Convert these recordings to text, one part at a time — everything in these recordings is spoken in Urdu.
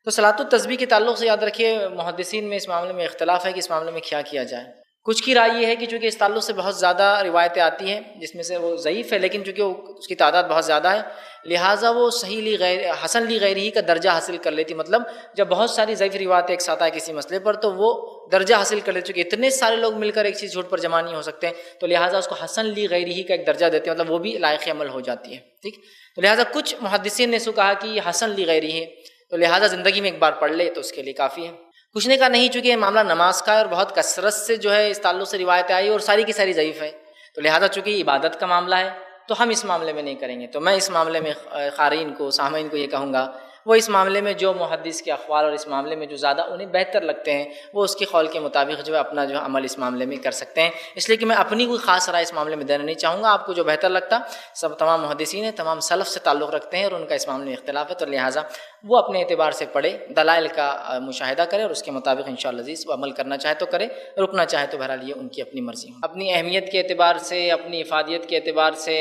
تو صلاۃ التسبیح کے تعلق سے یاد رکھیے محدثین میں اس معاملے میں اختلاف ہے کہ اس معاملے میں کیا جائے۔ کچھ کی رائے یہ ہے کہ چونکہ اس تعلق سے بہت زیادہ روایتیں آتی ہیں جس میں سے وہ ضعیف ہے، لیکن چونکہ اس کی تعداد بہت زیادہ ہے لہٰذا وہ صحیح لی غیر حسن لی غیر ہی کا درجہ حاصل کر لیتی۔ مطلب جب بہت ساری ضعیف روایتیں ایک ساتھ آئے کسی مسئلے پر تو وہ درجہ حاصل کر لیتے، چونکہ اتنے سارے لوگ مل کر ایک چیز جھوٹ پر جمع نہیں ہو سکتے، تو لہٰذا اس کو حسن لی غیر ہی کا ایک درجہ دیتے ہیں، مطلب وہ بھی لائق عمل ہو جاتی ہے، ٹھیک۔ تو لہٰذا کچھ محدثین نے اس کو کہا کہ یہ حسن لی غیر ہی ہے، تو لہٰذا زندگی میں ایک بار پڑھ لے تو اس کے لیے کافی ہے۔ کچھ نے کہا نہیں، چونکہ یہ معاملہ نماز کا ہے اور بہت کثرت سے جو ہے اس تعلق سے روایتیں آئی اور ساری کی ساری ضعیف ہے، تو لہٰذا چونکہ یہ عبادت کا معاملہ ہے تو ہم اس معاملے میں نہیں کریں گے۔ تو میں اس معاملے میں قارئین کو، سامعین کو یہ کہوں گا وہ اس معاملے میں جو محدث کے اقوال اور اس معاملے میں جو زیادہ انہیں بہتر لگتے ہیں وہ اس کے قول کے مطابق جو ہے اپنا جو عمل اس معاملے میں کر سکتے ہیں، اس لیے کہ میں اپنی کوئی خاص رائے اس معاملے میں دینا نہیں چاہوں گا۔ آپ کو جو بہتر لگتا، سب تمام محدثین ہیں، تمام سلف سے تعلق رکھتے ہیں اور ان کا اس معاملے میں اختلاف ہے، تو لہٰذا وہ اپنے اعتبار سے پڑھے، دلائل کا مشاہدہ کرے اور اس کے مطابق انشاءاللہ عزیز وہ عمل کرنا چاہے تو کرے، رکنا چاہے تو بہرحال یہ ان کی اپنی مرضی ہو۔ اپنی اہمیت کے اعتبار سے، اپنی افادیت کے اعتبار سے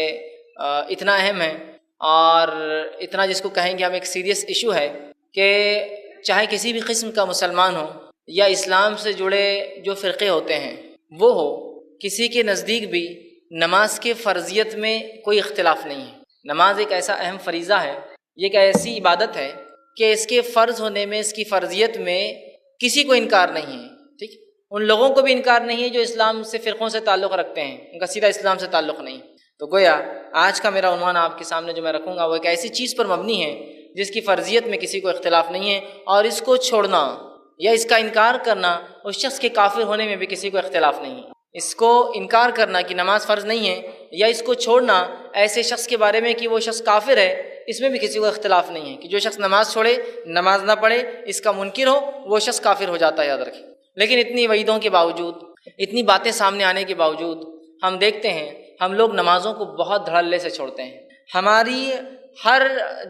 اتنا اہم ہے اور اتنا جس کو کہیں گے ہم ایک سیریس ایشو ہے کہ چاہے کسی بھی قسم کا مسلمان ہو یا اسلام سے جڑے جو فرقے ہوتے ہیں وہ ہو، کسی کے نزدیک بھی نماز کے فرضیت میں کوئی اختلاف نہیں ہے۔ نماز ایک ایسا اہم فریضہ ہے، یہ ایک ایسی عبادت ہے کہ اس کے فرض ہونے میں، اس کی فرضیت میں کسی کو انکار نہیں ہے، ٹھیک۔ ان لوگوں کو بھی انکار نہیں ہے جو اسلام سے فرقوں سے تعلق رکھتے ہیں، ان کا سیدھا اسلام سے تعلق نہیں۔ تو گویا آج کا میرا عنوان آپ کے سامنے جو میں رکھوں گا وہ ایک ایسی چیز پر مبنی ہے جس کی فرضیت میں کسی کو اختلاف نہیں ہے، اور اس کو چھوڑنا یا اس کا انکار کرنا اس شخص کے کافر ہونے میں بھی کسی کو اختلاف نہیں ہے۔ اس کو انکار کرنا کہ نماز فرض نہیں ہے یا اس کو چھوڑنا ایسے شخص کے بارے میں کہ وہ شخص کافر ہے، اس میں بھی کسی کو اختلاف نہیں ہے کہ جو شخص نماز چھوڑے، نماز نہ پڑھے، اس کا منکر ہو، وہ شخص کافر ہو جاتا ہے، یاد رکھیں۔ لیکن اتنی وعیدوں کے باوجود، اتنی باتیں سامنے آنے کے باوجود ہم دیکھتے ہیں ہم لوگ نمازوں کو بہت دھڑلے سے چھوڑتے ہیں۔ ہماری ہر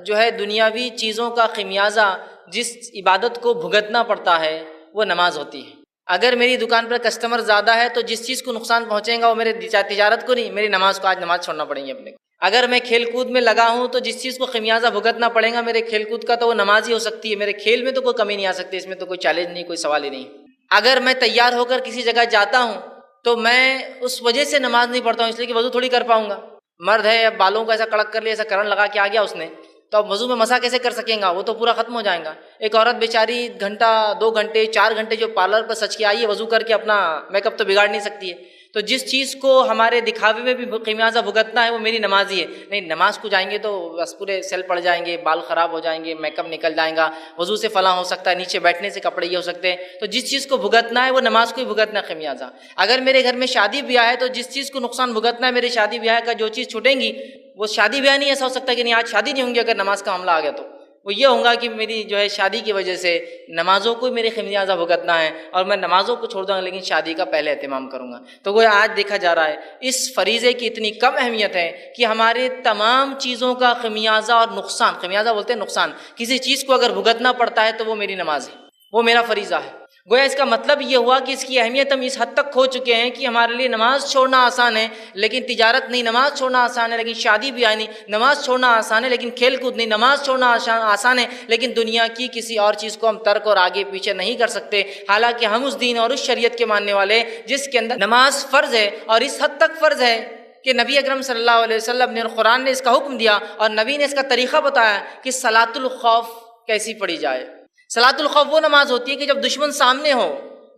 جو ہے دنیاوی چیزوں کا خمیازہ جس عبادت کو بھگتنا پڑتا ہے وہ نماز ہوتی ہے۔ اگر میری دکان پر کسٹمر زیادہ ہے تو جس چیز کو نقصان پہنچے گا وہ میرے تجارت کو نہیں، میری نماز کو آج نماز چھوڑنا پڑیں گی اپنے۔ اگر میں کھیل کود میں لگا ہوں تو جس چیز کو خمیازہ بھگتنا پڑے گا میرے کھیل کود کا تو وہ نماز ہی ہو سکتی ہے، میرے کھیل میں تو کوئی کمی نہیں آ سکتی، اس میں تو کوئی چیلنج نہیں، کوئی سوال ہی نہیں۔ اگر میں تیار ہو کر کسی جگہ جاتا ہوں تو میں اس وجہ سے نماز نہیں پڑھتا ہوں اس لیے کہ وضو تھوڑی کر پاؤں گا۔ مرد ہے، اب بالوں کو ایسا کڑک کر لیا، ایسا کرن لگا کے آ گیا اس نے، تو اب وضو میں مسح کیسے کر سکیں گا؟ وہ تو پورا ختم ہو جائے گا۔ ایک عورت بیچاری گھنٹہ، 2 گھنٹے، 4 گھنٹے جو پارلر پر سچ کے آئی ہے، وضو کر کے اپنا میک اپ تو بگاڑ نہیں سکتی ہے۔ تو جس چیز کو ہمارے دکھاوے میں بھی خمیازہ بھگتنا ہے وہ میری نماز ہی ہے۔ نہیں، نماز کو جائیں گے تو بس پورے سیل پڑ جائیں گے، بال خراب ہو جائیں گے، میک اپ نکل جائے گا، وضو سے فلاں ہو سکتا ہے، نیچے بیٹھنے سے کپڑے یہ ہو سکتے ہیں۔ تو جس چیز کو بھگتنا ہے وہ نماز کو ہی بھگتنا ہے خمیازہ۔ اگر میرے گھر میں شادی بیاہ ہے تو جس چیز کو نقصان بھگتنا ہے میرے شادی بیاہ کا، جو چیز چھوٹیں گی وہ شادی بیاہ نہیں ایسا ہو سکتا کہ نہیں آج شادی نہیں ہوں گی اگر نماز کا معاملہ آ گیا، تو وہ یہ ہوگا کہ میری جو ہے شادی کی وجہ سے نمازوں کو میرے خمیازہ بھگتنا ہے اور میں نمازوں کو چھوڑ دوں گا لیکن شادی کا پہلے اہتمام کروں گا۔ تو وہ آج دیکھا جا رہا ہے اس فریضے کی اتنی کم اہمیت ہے کہ ہمارے تمام چیزوں کا خمیازہ اور نقصان، خمیازہ بولتے ہیں نقصان، کسی چیز کو اگر بھگتنا پڑتا ہے تو وہ میری نماز ہے، وہ میرا فریضہ ہے۔ گویا اس کا مطلب یہ ہوا کہ اس کی اہمیت ہم اس حد تک کھو چکے ہیں کہ ہمارے لیے نماز چھوڑنا آسان ہے لیکن تجارت نہیں، نماز چھوڑنا آسان ہے لیکن شادی بھی نہیں، نماز چھوڑنا آسان ہے لیکن کھیل کود نہیں، نماز چھوڑنا آسان ہے لیکن دنیا کی کسی اور چیز کو ہم ترک اور آگے پیچھے نہیں کر سکتے، حالانکہ ہم اس دین اور اس شریعت کے ماننے والے جس کے اندر نماز فرض ہے، اور اس حد تک فرض ہے کہ نبی اکرم صلی اللہ علیہ وسلم نے اور قرآن نے اس کا حکم دیا اور نبی نے اس کا طریقہ بتایا کہ صلاۃ الخوف کیسی پڑھی جائے۔ صلاۃ الخوف وہ نماز ہوتی ہے کہ جب دشمن سامنے ہو،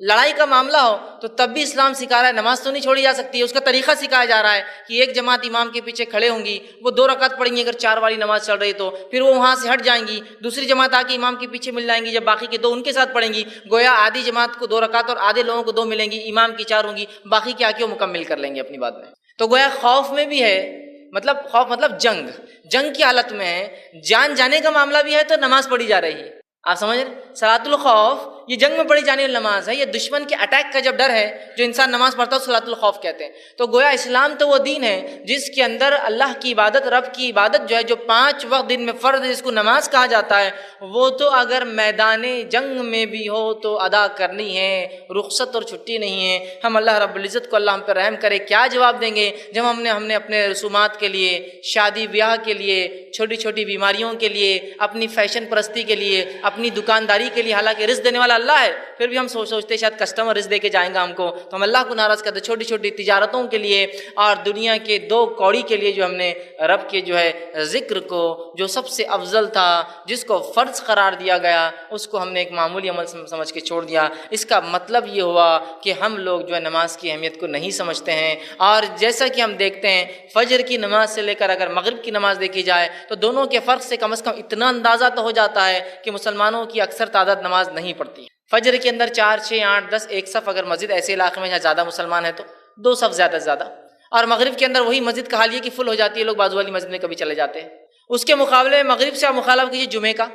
لڑائی کا معاملہ ہو تو تب بھی اسلام سکھا رہا ہے نماز تو نہیں چھوڑی جا سکتی ہے، اس کا طریقہ سکھایا جا رہا ہے کہ ایک جماعت امام کے پیچھے کھڑے ہوں گی، وہ 2 رکعت پڑھیں گی اگر 4 والی نماز چل رہی تو، پھر وہ وہاں سے ہٹ جائیں گی، دوسری جماعت آ کے امام کے پیچھے مل جائیں گی، جب باقی کے 2 ان کے ساتھ پڑھیں گی، گویا آدھی جماعت کو 2 رکعت اور آدھے لوگوں کو 2 ملیں گی، امام کی 4 ہوں گی، باقی کے آ کے وہ مکمل کر لیں گے اپنی بات میں۔ تو گویا خوف میں بھی ہے، مطلب خوف مطلب جنگ کی حالت میں ہے، جان جانے کا معاملہ بھی ہے تو نماز پڑھی جا رہی ہے۔ آپ سمجھ رہے؟ صلاۃ الخوف یہ جنگ میں پڑھی جانے والی نماز ہے، یہ دشمن کے اٹیک کا جب ڈر ہے جو انسان نماز پڑھتا ہے صلاۃ الخوف کہتے ہیں۔ تو گویا اسلام تو وہ دین ہے جس کے اندر اللہ کی عبادت، رب کی عبادت جو ہے، جو 5 وقت دن میں فرض ہے جس کو نماز کہا جاتا ہے، وہ تو اگر میدان جنگ میں بھی ہو تو ادا کرنی ہے، رخصت اور چھٹی نہیں ہے۔ ہم اللہ رب العزت کو اللہ ہم پر رحم کرے کیا جواب دیں گے جب ہم نے اپنے رسومات کے لیے، شادی بیاہ کے لیے، چھوٹی چھوٹی بیماریوں کے لیے، اپنی فیشن پرستی کے لیے، اپنی دکانداری کے لیے، حالانکہ رزق دینے والا اللہ ہے، پھر بھی ہم سوچتے شاید کسٹمر رزق دے کے جائیں گا ہم کو، تو ہم اللہ کو ناراض کرتے۔ چھوٹی چھوٹی تجارتوں کے لیے اور دنیا کے 2 کوڑی کے لیے جو ہم نے رب کے جو ہے ذکر کو، جو سب سے افضل تھا، جس کو فرض قرار دیا گیا، اس کو ہم نے ایک معمولی عمل سمجھ کے چھوڑ دیا۔ اس کا مطلب یہ ہوا کہ ہم لوگ جو ہے نماز کی اہمیت کو نہیں سمجھتے ہیں۔ اور جیسا کہ ہم دیکھتے ہیں فجر کی نماز سے لے کر اگر مغرب کی نماز دیکھی جائے تو دونوں کے فرق سے کم از کم اتنا اندازہ تو ہو جاتا ہے کہ مسلمانوں کی اکثر تعداد نماز نہیں پڑھتی۔ فجر کے اندر 4 6 8 10 ایک صف، اگر مسجد ایسے علاقے میں جہاں زیادہ مسلمان ہیں تو 2 صف زیادہ سے زیادہ، اور مغرب کے اندر وہی مسجد کا حال یہ کہ فل ہو جاتی ہے، لوگ بازو والی مسجد میں کبھی چلے جاتے ہیں۔ اس کے مقابلے میں مغرب سے آپ مخالفت کیجیے جمعے کا،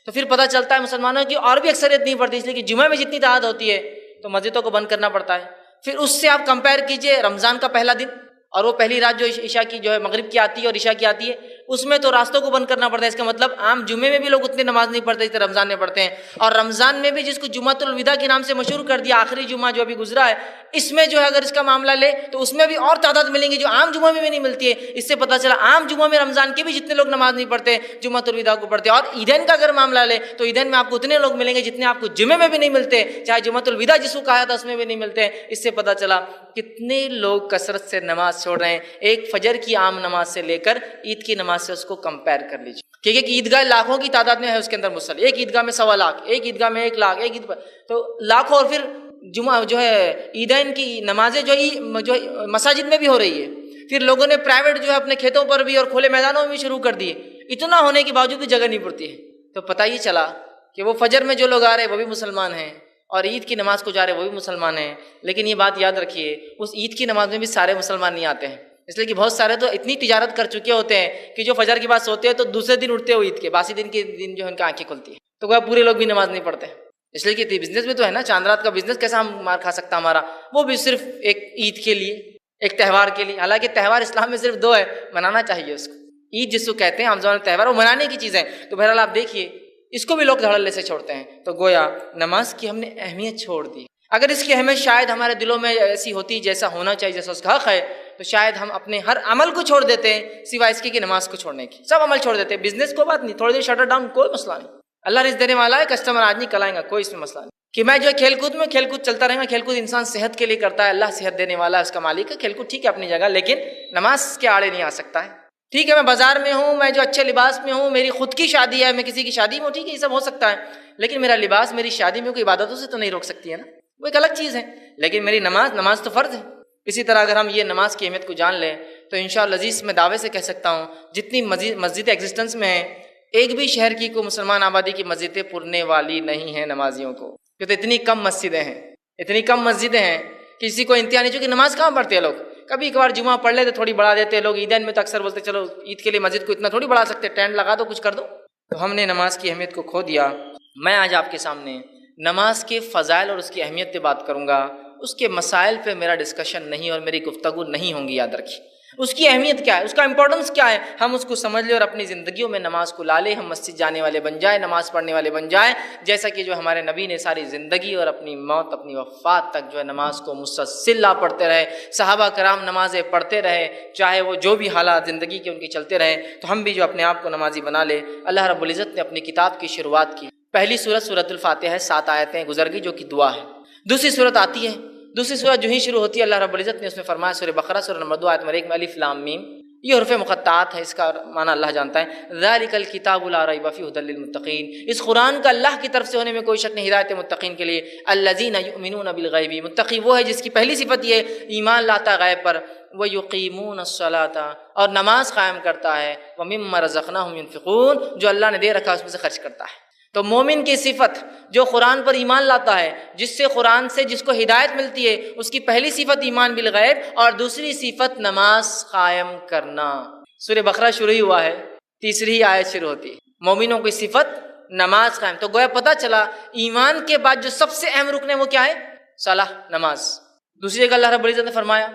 تو پھر پتہ چلتا ہے مسلمانوں کی اور بھی اکثریت نہیں پڑتی، اس لیے کہ جمعے میں جتنی تعداد ہوتی ہے تو مسجدوں کو بند کرنا پڑتا ہے۔ پھر اس سے آپ کمپیئر کیجئے رمضان کا پہلا دن اور وہ پہلی رات جو عشاء کی جو ہے مغرب کی آتی ہے اور عشاء کی آتی ہے، اس میں تو راستوں کو بند کرنا پڑتا ہے۔ اس کا مطلب عام جمعے میں بھی لوگ اتنی نماز نہیں پڑھتے جتنے رمضان میں پڑھتے ہیں، اور رمضان میں بھی جس کو جمعۃ الوداع کے نام سے مشہور کر دیا، آخری جمعہ جو ابھی گزرا ہے، اس میں جو ہے اگر اس کا معاملہ لے تو اس میں بھی اور تعداد ملیں گی جو عام جمعہ میں بھی نہیں ملتی ہے۔ اس سے پتہ چلا عام جمعہ میں رمضان کے بھی جتنے لوگ نماز نہیں پڑھتے جمعۃ الوداع کو پڑھتے ہیں، اور عیدین کا اگر معاملہ لے تو عیدین میں آپ کو اتنے لوگ ملیں گے جتنے آپ کو جمعے میں بھی نہیں ملتے، چاہے جمعۃ الوداع جس کو کہا تھا اس میں بھی نہیں ملتے۔ اس سے پتہ چلا کتنے لوگ کثرت سے نماز چھوڑ رہے ہیں۔ ایک فجر کی عام نماز سے لے کر عید کی نماز سے اس کو کمپیئر کر لیجیے، کیونکہ ایک عیدگاہ لاکھوں کی تعداد میں ہے، اس کے اندر مسلم، ایک عیدگاہ میں 1.25 لاکھ، ایک عیدگاہ میں 1 لاکھ، ایک عید تو لاکھوں، اور پھر جمعہ جو ہے عیدین کی نمازیں جو مساجد میں بھی ہو رہی ہے، پھر لوگوں نے پرائیویٹ جو ہے اپنے کھیتوں پر بھی اور کھلے میدانوں میں بھی شروع کر دیے، اتنا ہونے کے باوجود بھی جگہ نہیں پڑتی ہے۔ تو پتہ یہ چلا کہ وہ فجر میں جو لوگ آ رہے ہیں وہ بھی مسلمان ہیں، اور عید کی نماز کو جا رہے ہیں وہ بھی مسلمان ہیں، لیکن یہ بات یاد رکھیے اس عید کی نماز میں بھی سارے مسلمان نہیں آتے ہیں، اس لیے کہ بہت سارے تو اتنی تجارت کر چکے ہوتے ہیں کہ جو فجر کے بعد سوتے ہیں تو دوسرے دن اٹھتے ہو عید کے باسی دن کے دن جو ہے ان کی آنکھیں کھلتی ہیں، تو وہ پورے لوگ بھی نماز نہیں پڑھتے، اس لیے کہ بزنس میں تو ہے نا، چاند رات کا بزنس کیسا ہم مار کھا سکتا ہمارا، وہ بھی صرف ایک عید کے لیے، ایک تہوار کے لیے، حالانکہ تہوار اسلام میں صرف 2 ہے، منانا چاہیے اس کو، عید جس کو کہتے ہیں عام زبان میں تہوار، وہ منانے کی چیز ہے۔ تو بہرحال آپ دیکھیے اس کو بھی لوگ دھڑلے سے چھوڑتے ہیں، تو گویا نماز کی ہم نے اہمیت چھوڑ دی۔ اگر اس کی اہمیت شاید ہمارے دلوں میں ایسی ہوتی جیسا ہونا چاہیے، جیسا اس کا حق ہے، تو شاید ہم اپنے ہر عمل کو چھوڑ دیتے ہیں سوائے اس کی کہ نماز کو چھوڑنے کی، سب عمل چھوڑ دیتے ہیں۔ بزنس کو بات نہیں، تھوڑی دیر شٹر ڈاؤن، کوئی مسئلہ نہیں، اللہ رزق دینے والا ہے، کسٹمر آج نہیں کل آئیں گا، کوئی اس میں مسئلہ نہیں۔ کہ میں جو ہے کھیل کود چلتا رہے گا، کھیل کود انسان صحت کے لیے کرتا ہے، اللہ صحت دینے والا ہے، اس کا مالک ہے، کھیل کود ٹھیک ہے اپنی جگہ، لیکن نماز کے آڑے نہیں آ سکتا ہے۔ ٹھیک ہے میں بازار میں ہوں، میں جو اچھے لباس میں ہوں، میری خود کی شادی ہے، میں کسی کی شادی میں ہوں، ٹھیک ہے یہ سب ہو سکتا ہے، لیکن میرا لباس میری شادی میں کوئی عبادتوں سے تو نہیں روک سکتی ہے نا، وہ ایک الگ چیز ہے، لیکن میری نماز تو فرض ہے۔ اسی طرح اگر ہم یہ نماز کی اہمیت کو جان لیں تو انشاءاللہ عزیز میں دعوے سے کہہ سکتا ہوں جتنی مسجد ایگزسٹنس میں ہیں، ایک بھی شہر کی کوئی مسلمان آبادی کی مسجدیں پرنے والی نہیں ہیں نمازیوں کو، کیونکہ اتنی کم مسجدیں ہیں کہ کسی کو انتہا نہیں، چونکہ نماز کہاں پڑھتے ہیں لوگ، کبھی کبھار جمعہ پڑھ لیتے تھوڑی بڑھا دیتے لوگ، عیدین میں تو اکثر بولتے چلو عید کے لیے مسجد کو اتنا تھوڑی بڑھا سکتے، ٹینٹ لگا دو، کچھ کر دو، تو ہم نے نماز کی اہمیت کو کھو دیا۔ میں آج آپ کے سامنے نماز کے فضائل اور اس کی اہمیت پہ بات کروں گا، اس کے مسائل پہ میرا ڈسکشن نہیں اور میری گفتگو نہیں ہوں گی، یاد رکھیے اس کی اہمیت کیا ہے، اس کا امپورٹنس کیا ہے، ہم اس کو سمجھ لیں اور اپنی زندگیوں میں نماز کو لا لیں، ہم مسجد جانے والے بن جائیں، نماز پڑھنے والے بن جائیں، جیسا کہ جو ہمارے نبی نے ساری زندگی اور اپنی موت، اپنی وفات تک جو ہے نماز کو مسلسل لا پڑھتے رہے، صحابہ کرام نمازیں پڑھتے رہے، چاہے وہ جو بھی حالات زندگی کے ان کے چلتے رہے، تو ہم بھی جو اپنے آپ کو نمازی بنا لے۔ اللہ رب العزت نے اپنی کتاب کی شروعات کی، پہلی سورت الفاتحہ ہے، 7 آیتیں گزر گئی جو کہ دعا ہے، دوسری سورت آتی ہے، دوسری سورت جو ہی شروع ہوتی ہے اللہ رب العزت نے اس میں فرمایا، سورہ بقرہ سورہ نمبر 2 آیت نمبر 1 میں الف لام میم، یہ حروف مقطعات ہے، اس کا معنی اللہ جانتا ہے، ذالک الکتاب لا ریب فیہ ھدی للمتقین، اس قرآن کا اللہ کی طرف سے ہونے میں کوئی شک نہیں، ہدایت متقین کے لیے، الذین یؤمنون بالغیب، متقی وہ ہے جس کی پہلی صفت یہ ایمان لاتا ہے غیب پر، ویقیمون الصلاۃ، اور نماز قائم کرتا ہے، ومما رزقناہم ینفقون، جو اللہ نے دے رکھا اس میں سے خرچ کرتا ہے۔ تو مومن کی صفت جو قرآن پر ایمان لاتا ہے، جس سے قرآن سے جس کو ہدایت ملتی ہے، اس کی پہلی صفت ایمان بالغیب اور دوسری صفت نماز قائم کرنا۔ سورہ بقرہ شروع ہی ہوا ہے، تیسری آیت شروع ہوتی ہے، مومنوں کی صفت نماز قائم. تو گویا پتہ چلا ایمان کے بعد جو سب سے اہم رکن ہے وہ کیا ہے؟ صلاح، نماز. دوسری جگہ اللہ رب العزت نے فرمایا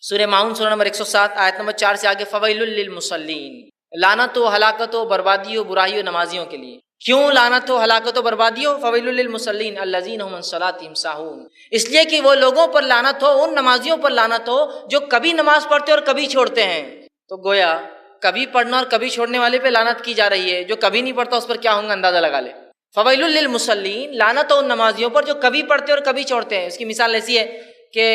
سورہ ماؤن سورہ نمبر 107 آیت نمبر 4 سے آگے، فویل للمصلین، لعنت و ہلاکت و بربادی و برائی و نمازیوں کے لیے. کیوں لعنت و ہلاکت و بربادی ہو؟ فویل للمصلین الذین هم عن صلاتهم ساہون، اس لیے کہ وہ لوگوں پر لعنت ہو، ان نمازیوں پر لعنت ہو جو کبھی نماز پڑھتے اور کبھی چھوڑتے ہیں. تو گویا کبھی پڑھنا اور کبھی چھوڑنے والے پہ لعنت کی جا رہی ہے، جو کبھی نہیں پڑھتا اس پر کیا ہوگا اندازہ لگا لے. فویل للمصلین، لعنت ہو ان نمازیوں پر جو کبھی پڑھتے اور کبھی چھوڑتے ہیں. اس کی مثال ایسی ہے کہ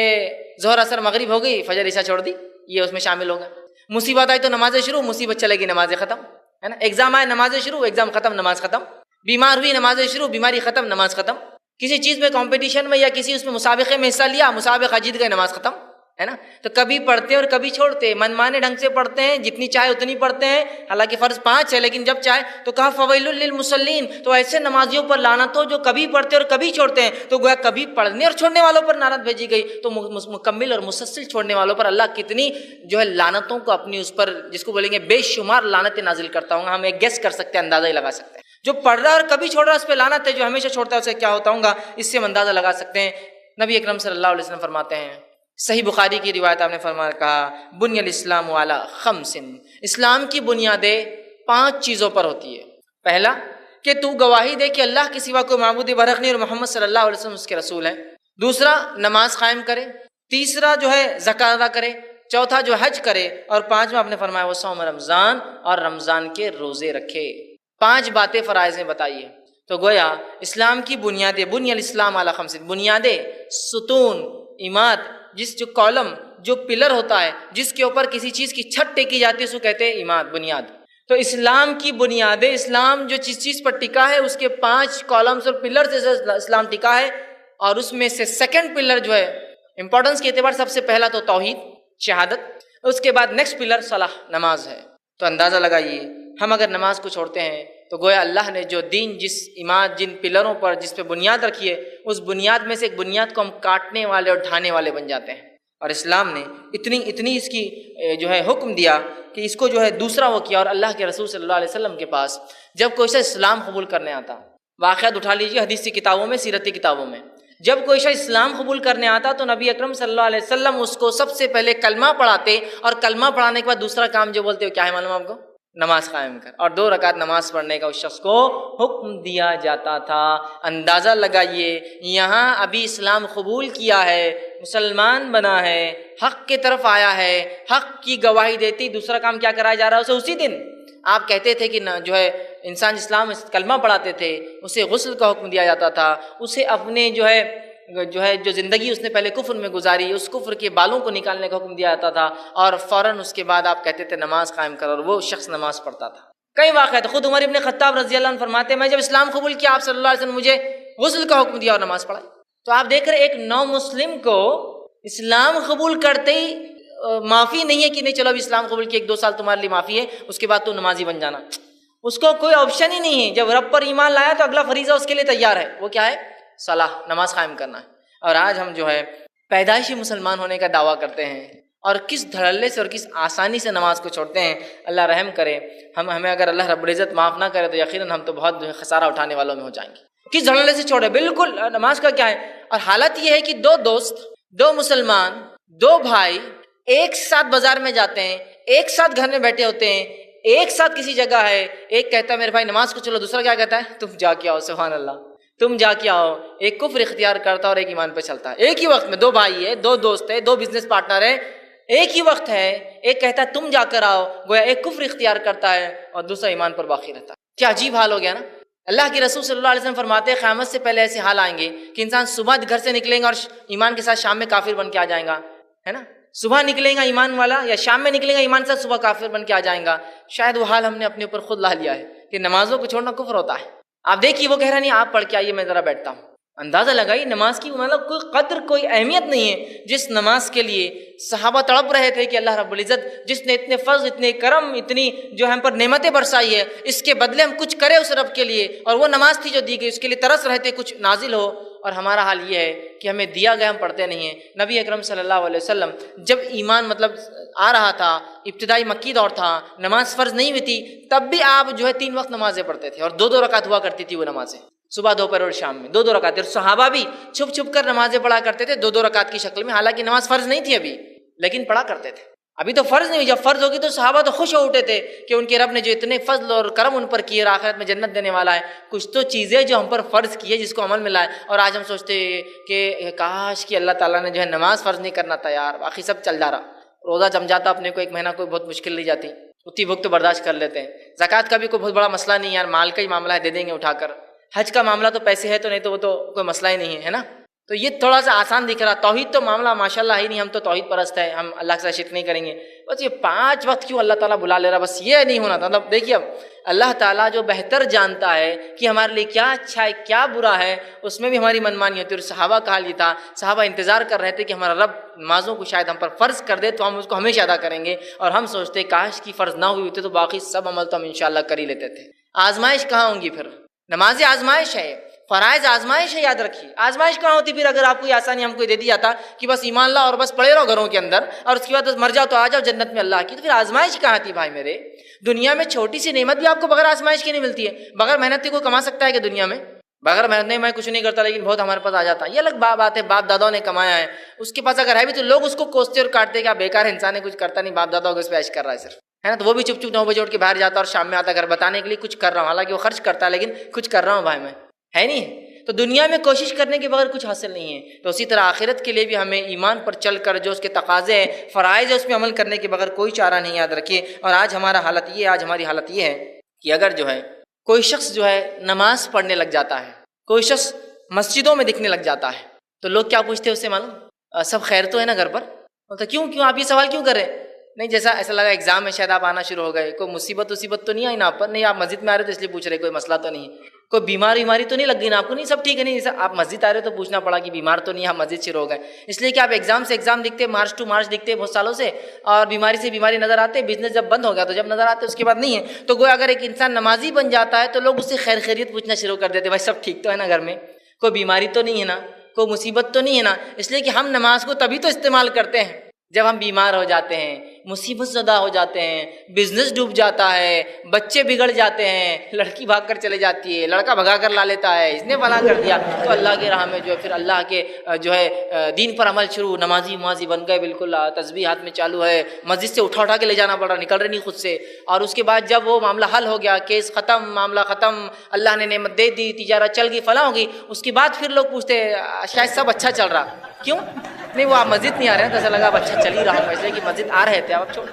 ظہر عصر مغرب ہو گئی، فجر عشاء چھوڑ دی، یہ اس میں شامل ہوگا. مصیبت آئی تو نمازیں شروع، مصیبت چلے گی نمازیں ختم، ہے نا. ایگزام آئے نمازیں شروع، ایگزام ختم، نماز ختم. بیمار ہوئی نمازیں شروع، بیماری ختم، نماز ختم. کسی چیز میں کمپٹیشن میں یا کسی اس میں مسابقے میں حصہ لیا، مسابقہ جیت گئے، نماز ختم، ہے نا. تو کبھی پڑھتے اور کبھی چھوڑتے، من مانے ڈھنگ سے پڑھتے ہیں، جتنی چاہے اتنی پڑھتے ہیں، حالانکہ فرض 5 ہے لیکن جب چاہے. تو کہا فویل للمصلین، تو ایسے نمازیوں پر لعنت ہو جو کبھی پڑھتے اور کبھی چھوڑتے ہیں. تو گویا کبھی پڑھنے اور چھوڑنے والوں پر لعنت بھیجی گئی، تو مکمل اور مسلسل چھوڑنے والوں پر اللہ کتنی جو ہے لعنتوں کو اپنی اس پر، جس کو بولیں گے بے شمار لعنتیں نازل کرتا ہوں گا. ہم ایک گیس کر سکتے ہیں، اندازہ ہی لگا سکتے ہیں. جو پڑھ رہا ہے اور کبھی چھوڑ رہا ہے اس پہ لعنت ہے، جو ہمیشہ چھوڑتا ہے اسے کیا ہوتا ہوں گا، اس سے ہم اندازہ لگا سکتے ہیں. نبی اکرم صلی اللہ علیہ وسلم فرماتے ہیں، صحیح بخاری کی روایت آپ نے فرمایا، کہا بنی الاسلام علی 5، اسلام کی بنیادیں 5 چیزوں پر ہوتی ہے. پہلا کہ تو گواہی دے کہ اللہ کے سوا کوئی معبود برحق نہیں اور محمد صلی اللہ علیہ وسلم اس کے رسول ہیں. دوسرا نماز قائم کرے. تیسرا جو ہے زکوٰۃ ادا کرے. چوتھا جو حج کرے. اور 5واں آپ نے فرمایا وہ صوم رمضان، اور رمضان کے روزے رکھے. 5 باتیں فرائض ہیں بتائیے. تو گویا اسلام کی بنیادیں، بنی الاسلام علی 5، بنیادیں، ستون، عماد، جس جو کالم، جو پلر ہوتا ہے جس کے اوپر کسی چیز کی چھت ٹیکی جاتی ہے اس کو کہتے ہیں عماد، بنیاد. تو اسلام کی بنیادیں، اسلام جو جس چیز پر ٹکا ہے اس کے 5 کالمز اور پلر سے اسلام ٹکا ہے. اور اس میں سے سیکنڈ پلر جو ہے امپورٹنس کے اعتبار سب سے پہلا تو توحید، شہادت. اس کے بعد نیکسٹ پلر صلاح، نماز ہے. تو اندازہ لگائیے ہم اگر نماز کو چھوڑتے ہیں تو گویا اللہ نے جو دین، جس عماد، جن پلروں پر، جس پہ بنیاد رکھی ہے، اس بنیاد میں سے ایک بنیاد کو ہم کاٹنے والے اور ڈھانے والے بن جاتے ہیں. اور اسلام نے اتنی اس کی جو ہے حکم دیا کہ اس کو جو ہے دوسرا وہ کیا. اور اللہ کے رسول صلی اللہ علیہ وسلم کے پاس جب کوئی شخص اسلام قبول کرنے آتا، واقعات اٹھا لیجیے حدیثی کتابوں میں، سیرتی کتابوں میں، جب کوئی شخص اسلام قبول کرنے آتا تو نبی اکرم صلی اللہ علیہ وسلم اس کو سب سے پہلے کلمہ پڑھاتے، اور کلمہ پڑھانے کے بعد دوسرا کام جو بولتے ہو کیا ہے معلوم آپ کو؟ نماز قائم کر. اور 2 رکعت نماز پڑھنے کا اس شخص کو حکم دیا جاتا تھا. اندازہ لگائیے یہاں ابھی اسلام قبول کیا ہے، مسلمان بنا ہے، حق کی طرف آیا ہے، حق کی گواہی دیتی، دوسرا کام کیا کرایا جا رہا ہے اسے؟ اسی دن آپ کہتے تھے کہ جو ہے انسان اسلام کلمہ پڑھاتے تھے، اسے غسل کا حکم دیا جاتا تھا، اسے اپنے جو ہے زندگی اس نے پہلے کفر میں گزاری، اس کفر کے بالوں کو نکالنے کا حکم دیا جاتا تھا، اور فوراً اس کے بعد آپ کہتے تھے نماز قائم کرو، اور وہ شخص نماز پڑھتا تھا. کئی واقعات، خود عمر ابن خطاب رضی اللہ عنہ فرماتے ہیں میں جب اسلام قبول کیا آپ صلی اللہ علیہ وسلم مجھے غسل کا حکم دیا اور نماز پڑھائی. تو آپ دیکھ رہے ایک نو مسلم کو اسلام قبول کرتے ہی معافی نہیں ہے کہ نہیں چلو اب اسلام قبول کیا 1-2 سال تمہارے لیے معافی ہے، اس کے بعد تو نمازی بن جانا. اس کو کوئی آپشن ہی نہیں ہے. جب رب پر ایمان لایا تو اگلا فریضہ اس کے لیے تیار ہے، وہ کیا ہے؟ صلاح، نماز قائم کرنا ہے. اور آج ہم جو ہے پیدائشی مسلمان ہونے کا دعویٰ کرتے ہیں اور کس دھڑلے سے اور کس آسانی سے نماز کو چھوڑتے ہیں. اللہ رحم کرے، ہمیں اگر اللہ رب العزت معاف نہ کرے تو یقیناً ہم تو بہت خسارہ اٹھانے والوں میں ہو جائیں گے. کس دھڑلے سے چھوڑے؟ بالکل نماز کا کیا ہے. اور حالت یہ ہے کہ 2 دوست، 2 مسلمان، 2 بھائی ایک ساتھ بازار میں جاتے ہیں، ایک ساتھ گھر میں بیٹھے ہوتے ہیں، ایک ساتھ کسی جگہ ہے، ایک کہتا ہے میرے بھائی نماز کو چلو، دوسرا کیا کہتا ہے؟ تم جا کے آؤ. سبحان اللہ، تم جا کے آؤ. ایک کفر اختیار کرتا اور ایک ایمان پہ چلتا ہے. ایک ہی وقت میں 2 بھائی ہے، 2 دوست ہے، 2 بزنس پارٹنر ہیں، ایک ہی وقت ہے. ایک کہتا ہے تم جا کر آؤ، گویا ایک کفر اختیار کرتا ہے اور دوسرا ایمان پر باقی رہتا ہے. کیا عجیب حال ہو گیا نا. اللہ کے رسول صلی اللہ علیہ وسلم فرماتے ہیں قیامت سے پہلے ایسے حال آئیں گے کہ انسان صبح گھر سے نکلیں گا اور ایمان کے ساتھ شام میں کافر بن کے آ جائیں گا، ہے نا. صبح نکلیں گا ایمان والا، یا شام میں نکلیں گا ایمان کے ساتھ، صبح کافر بن کے آ جائیں گا. شاید وہ حال ہم نے اپنے اوپر خود لا لیا ہے کہ نمازوں کو چھوڑنا کفر ہوتا ہے. آپ دیکھیے وہ کہہ رہا نہیں آپ پڑھ کے آئیے میں ذرا بیٹھتا ہوں. اندازہ لگائی نماز کی مطلب کوئی قدر کوئی اہمیت نہیں ہے جس نماز کے لیے صحابہ تڑپ رہے تھے کہ اللہ رب العزت جس نے اتنے فضل اتنے کرم اتنی جو ہم پر نعمتیں برسائی ہے اس کے بدلے ہم کچھ کرے اس رب کے لیے، اور وہ نماز تھی جو دی گئی اس کے لیے ترس رہے تھے کچھ نازل ہو، اور ہمارا حال یہ ہے کہ ہمیں دیا گیا ہم پڑھتے نہیں ہیں۔ نبی اکرم صلی اللہ علیہ وسلم جب ایمان مطلب آ رہا تھا، ابتدائی مکی دور تھا، نماز فرض نہیں ہوئی تھی، تب بھی آپ جو ہے 3 وقت نمازیں پڑھتے تھے، اور 2 رکعت ہوا کرتی تھی وہ نمازیں، صبح دوپہر اور شام میں 2 رکعت، اور صحابہ بھی چھپ چھپ کر نمازیں پڑھا کرتے تھے 2 رکعت کی شکل میں، حالانکہ نماز فرض نہیں تھی ابھی، لیکن پڑھا کرتے تھے۔ ابھی تو فرض نہیں ہوئی، جب فرض ہوگی تو صحابہ تو خوش ہو اٹھے تھے کہ ان کے رب نے جو اتنے فضل اور کرم ان پر کیے اور آخرت میں جنت دینے والا ہے، کچھ تو چیزیں جو ہم پر فرض کی ہے جس کو عمل میں لائے۔ اور آج ہم سوچتے کہ کاش کہ اللہ تعالیٰ نے جو ہے نماز فرض نہیں کرنا تھا یار، باقی سب چل جا رہا، روزہ جم جاتا اپنے کو 1 مہینہ کوئی بہت مشکل نہیں جاتی، اتنی وقت تو برداشت کر لیتے ہیں۔ زکوٰۃ کا بھی کوئی بہت بڑا مسئلہ نہیں یار، مال کا ہی معاملہ ہے، دے دیں گے اٹھا کر۔ حج کا معاملہ تو پیسے ہے تو نہیں تو وہ تو کوئی مسئلہ ہی نہیں ہے نا، تو یہ تھوڑا سا آسان دکھ رہا۔ توحید تو معاملہ ماشاءاللہ ہی نہیں، ہم تو توحید پرست ہے، ہم اللہ کے ساتھ شرک نہیں کریں گے، بس یہ 5 وقت کیوں اللہ تعالیٰ بلا لے رہا، بس یہ نہیں ہونا تھا۔ مطلب دیکھیے اب اللہ تعالیٰ جو بہتر جانتا ہے کہ ہمارے لیے کیا اچھا ہے کیا برا ہے، اس میں بھی ہماری منمانی ہوتی ہے۔ اور صحابہ کا حال یہ تھا، صحابہ انتظار کر رہے تھے کہ ہمارا رب نمازوں کو شاید ہم پر فرض کر دے تو ہم اس کو ہمیشہ ادا کریں گے، اور ہم سوچتے کاش کی فرض نہ ہوئی ہوتی تو باقی سب عمل تو ہم انشاءاللہ کر ہی لیتے تھے۔ آزمائش کہاں ہوں گی پھر؟ نماز آزمائش ہے، فرائض آزمائش ہے، یاد رکھیے۔ آزمائش کہاں ہوتی پھر اگر آپ کو یہ آسانی ہم کو دے دی جاتا کہ بس ایمان لا اور بس پڑے رہو گھروں کے اندر اور اس کے بعد بس مر جاؤ تو آ جاؤ جنت میں اللہ کی، تو پھر آزمائش کہاں تھی بھائی میرے؟ دنیا میں چھوٹی سی نعمت بھی آپ کو بغیر آزمائش کی نہیں ملتی ہے۔ بغیر محنت کے کوئی کما سکتا ہے کہ دنیا میں؟ بغیر محنت نہیں، میں کچھ نہیں کرتا لیکن بہت ہمارے پاس آ جاتا ہے، یہ الگ بات ہے، باپ داداؤں نے کمایا ہے، اس کے پاس اگر ہے بھی تو لوگ اس کو کوستے اور کاٹتے کہ آپ بیکار انسان ہے، کچھ کرتا نہیں، باپ داداؤں کو اس پہ عیش کر رہا ہے صرف، ہے نا؟ تو وہ بھی چپ چپ 9 بجے اٹھ کے باہر جاتا اور شام میں آتا گھر بتانے کے لیے کچھ کر رہا ہوں، حالانکہ وہ خرچ کرتا ہے لیکن کچھ کر رہا ہوں بھائی میں، ہے نہیں؟ تو دنیا میں کوشش کرنے کے بغیر کچھ حاصل نہیں ہے، تو اسی طرح آخرت کے لیے بھی ہمیں ایمان پر چل کر جو اس کے تقاضے ہیں فرائض ہے اس میں عمل کرنے کے بغیر کوئی چارہ نہیں، یاد رکھیے۔ اور آج ہمارا حالت یہ ہے، آج ہماری حالت یہ ہے کہ اگر جو ہے کوئی شخص جو ہے نماز پڑھنے لگ جاتا ہے، کوئی شخص مسجدوں میں دکھنے لگ جاتا ہے، تو لوگ کیا پوچھتے ہیں اس سے معلوم؟ سب خیر تو ہے نا گھر پر؟ بولتا کیوں آپ یہ سوال کیوں کر رہے ہیں؟ نہیں جیسا ایسا لگا ایگزام میں شاید آپ آنا شروع ہو گئے، کوئی مصیبت تو نہیں آئی نا آپ پر؟ نہیں، آپ مسجد میں آ رہے تو اس لیے پوچھ رہے، کوئی مسئلہ تو نہیں ہے؟ کوئی بیماری تو نہیں لگ گئی نا آپ کو؟ نہیں سب ٹھیک ہے۔ نہیں جیسا آپ مسجد آ رہے تو پوچھنا پڑا کہ بیمار تو نہیں، آپ مسجد شروع ہو گئے، اس لیے کہ آپ ایگزام سے ایگزام دکھتے، مارچ ٹو مارچ دکھتے بہت سالوں سے، اور بیماری سے بیماری نظر آتے، بزنس جب بند ہو گیا تو جب نظر آتے اس کے بعد نہیں ہے۔ تو گویا اگر ایک انسان نمازی بن جاتا ہے تو لوگ اس سے خیر خیریت پوچھنا شروع کر دیتے، بھائی سب ٹھیک تو ہے نا گھر میں؟ کوئی بیماری تو نہیں ہے نا؟ کوئی مصیبت تو نہیں ہے نا؟ اس لیے کہ ہم نماز کو تبھی تو استعمال کرتے ہیں جب ہم بیمار ہو جاتے ہیں، مصیبت زدہ ہو جاتے ہیں، بزنس ڈوب جاتا ہے، بچے بگڑ جاتے ہیں، لڑکی بھاگ کر چلے جاتی ہے، لڑکا بھگا کر لا لیتا ہے، اس نے فلاں کر دیا، تو اللہ کے راہ میں جو ہے پھر اللہ کے جو ہے دین پر عمل شروع، نمازی بن گئے بالکل، تسبیح ہاتھ میں چالو ہے، مسجد سے اٹھا کے لے جانا پڑ رہا، نکل رہے نہیں خود سے، اور اس کے بعد جب وہ معاملہ حل ہو گیا، کیس ختم، معاملہ ختم، اللہ نے نعمت دے دی، تجارت چل گئی، فلاں ہو گئی، اس کے بعد پھر لوگ پوچھتے شاید سب اچھا چل رہا، کیوں؟ نہیں وہ آپ مسجد نہیں آ رہے ہیں تو ایسا لگا اب اچھا چل ہی رہا ہوں، اس لیے کہ مسجد آ رہے تھے آپ چھوڑ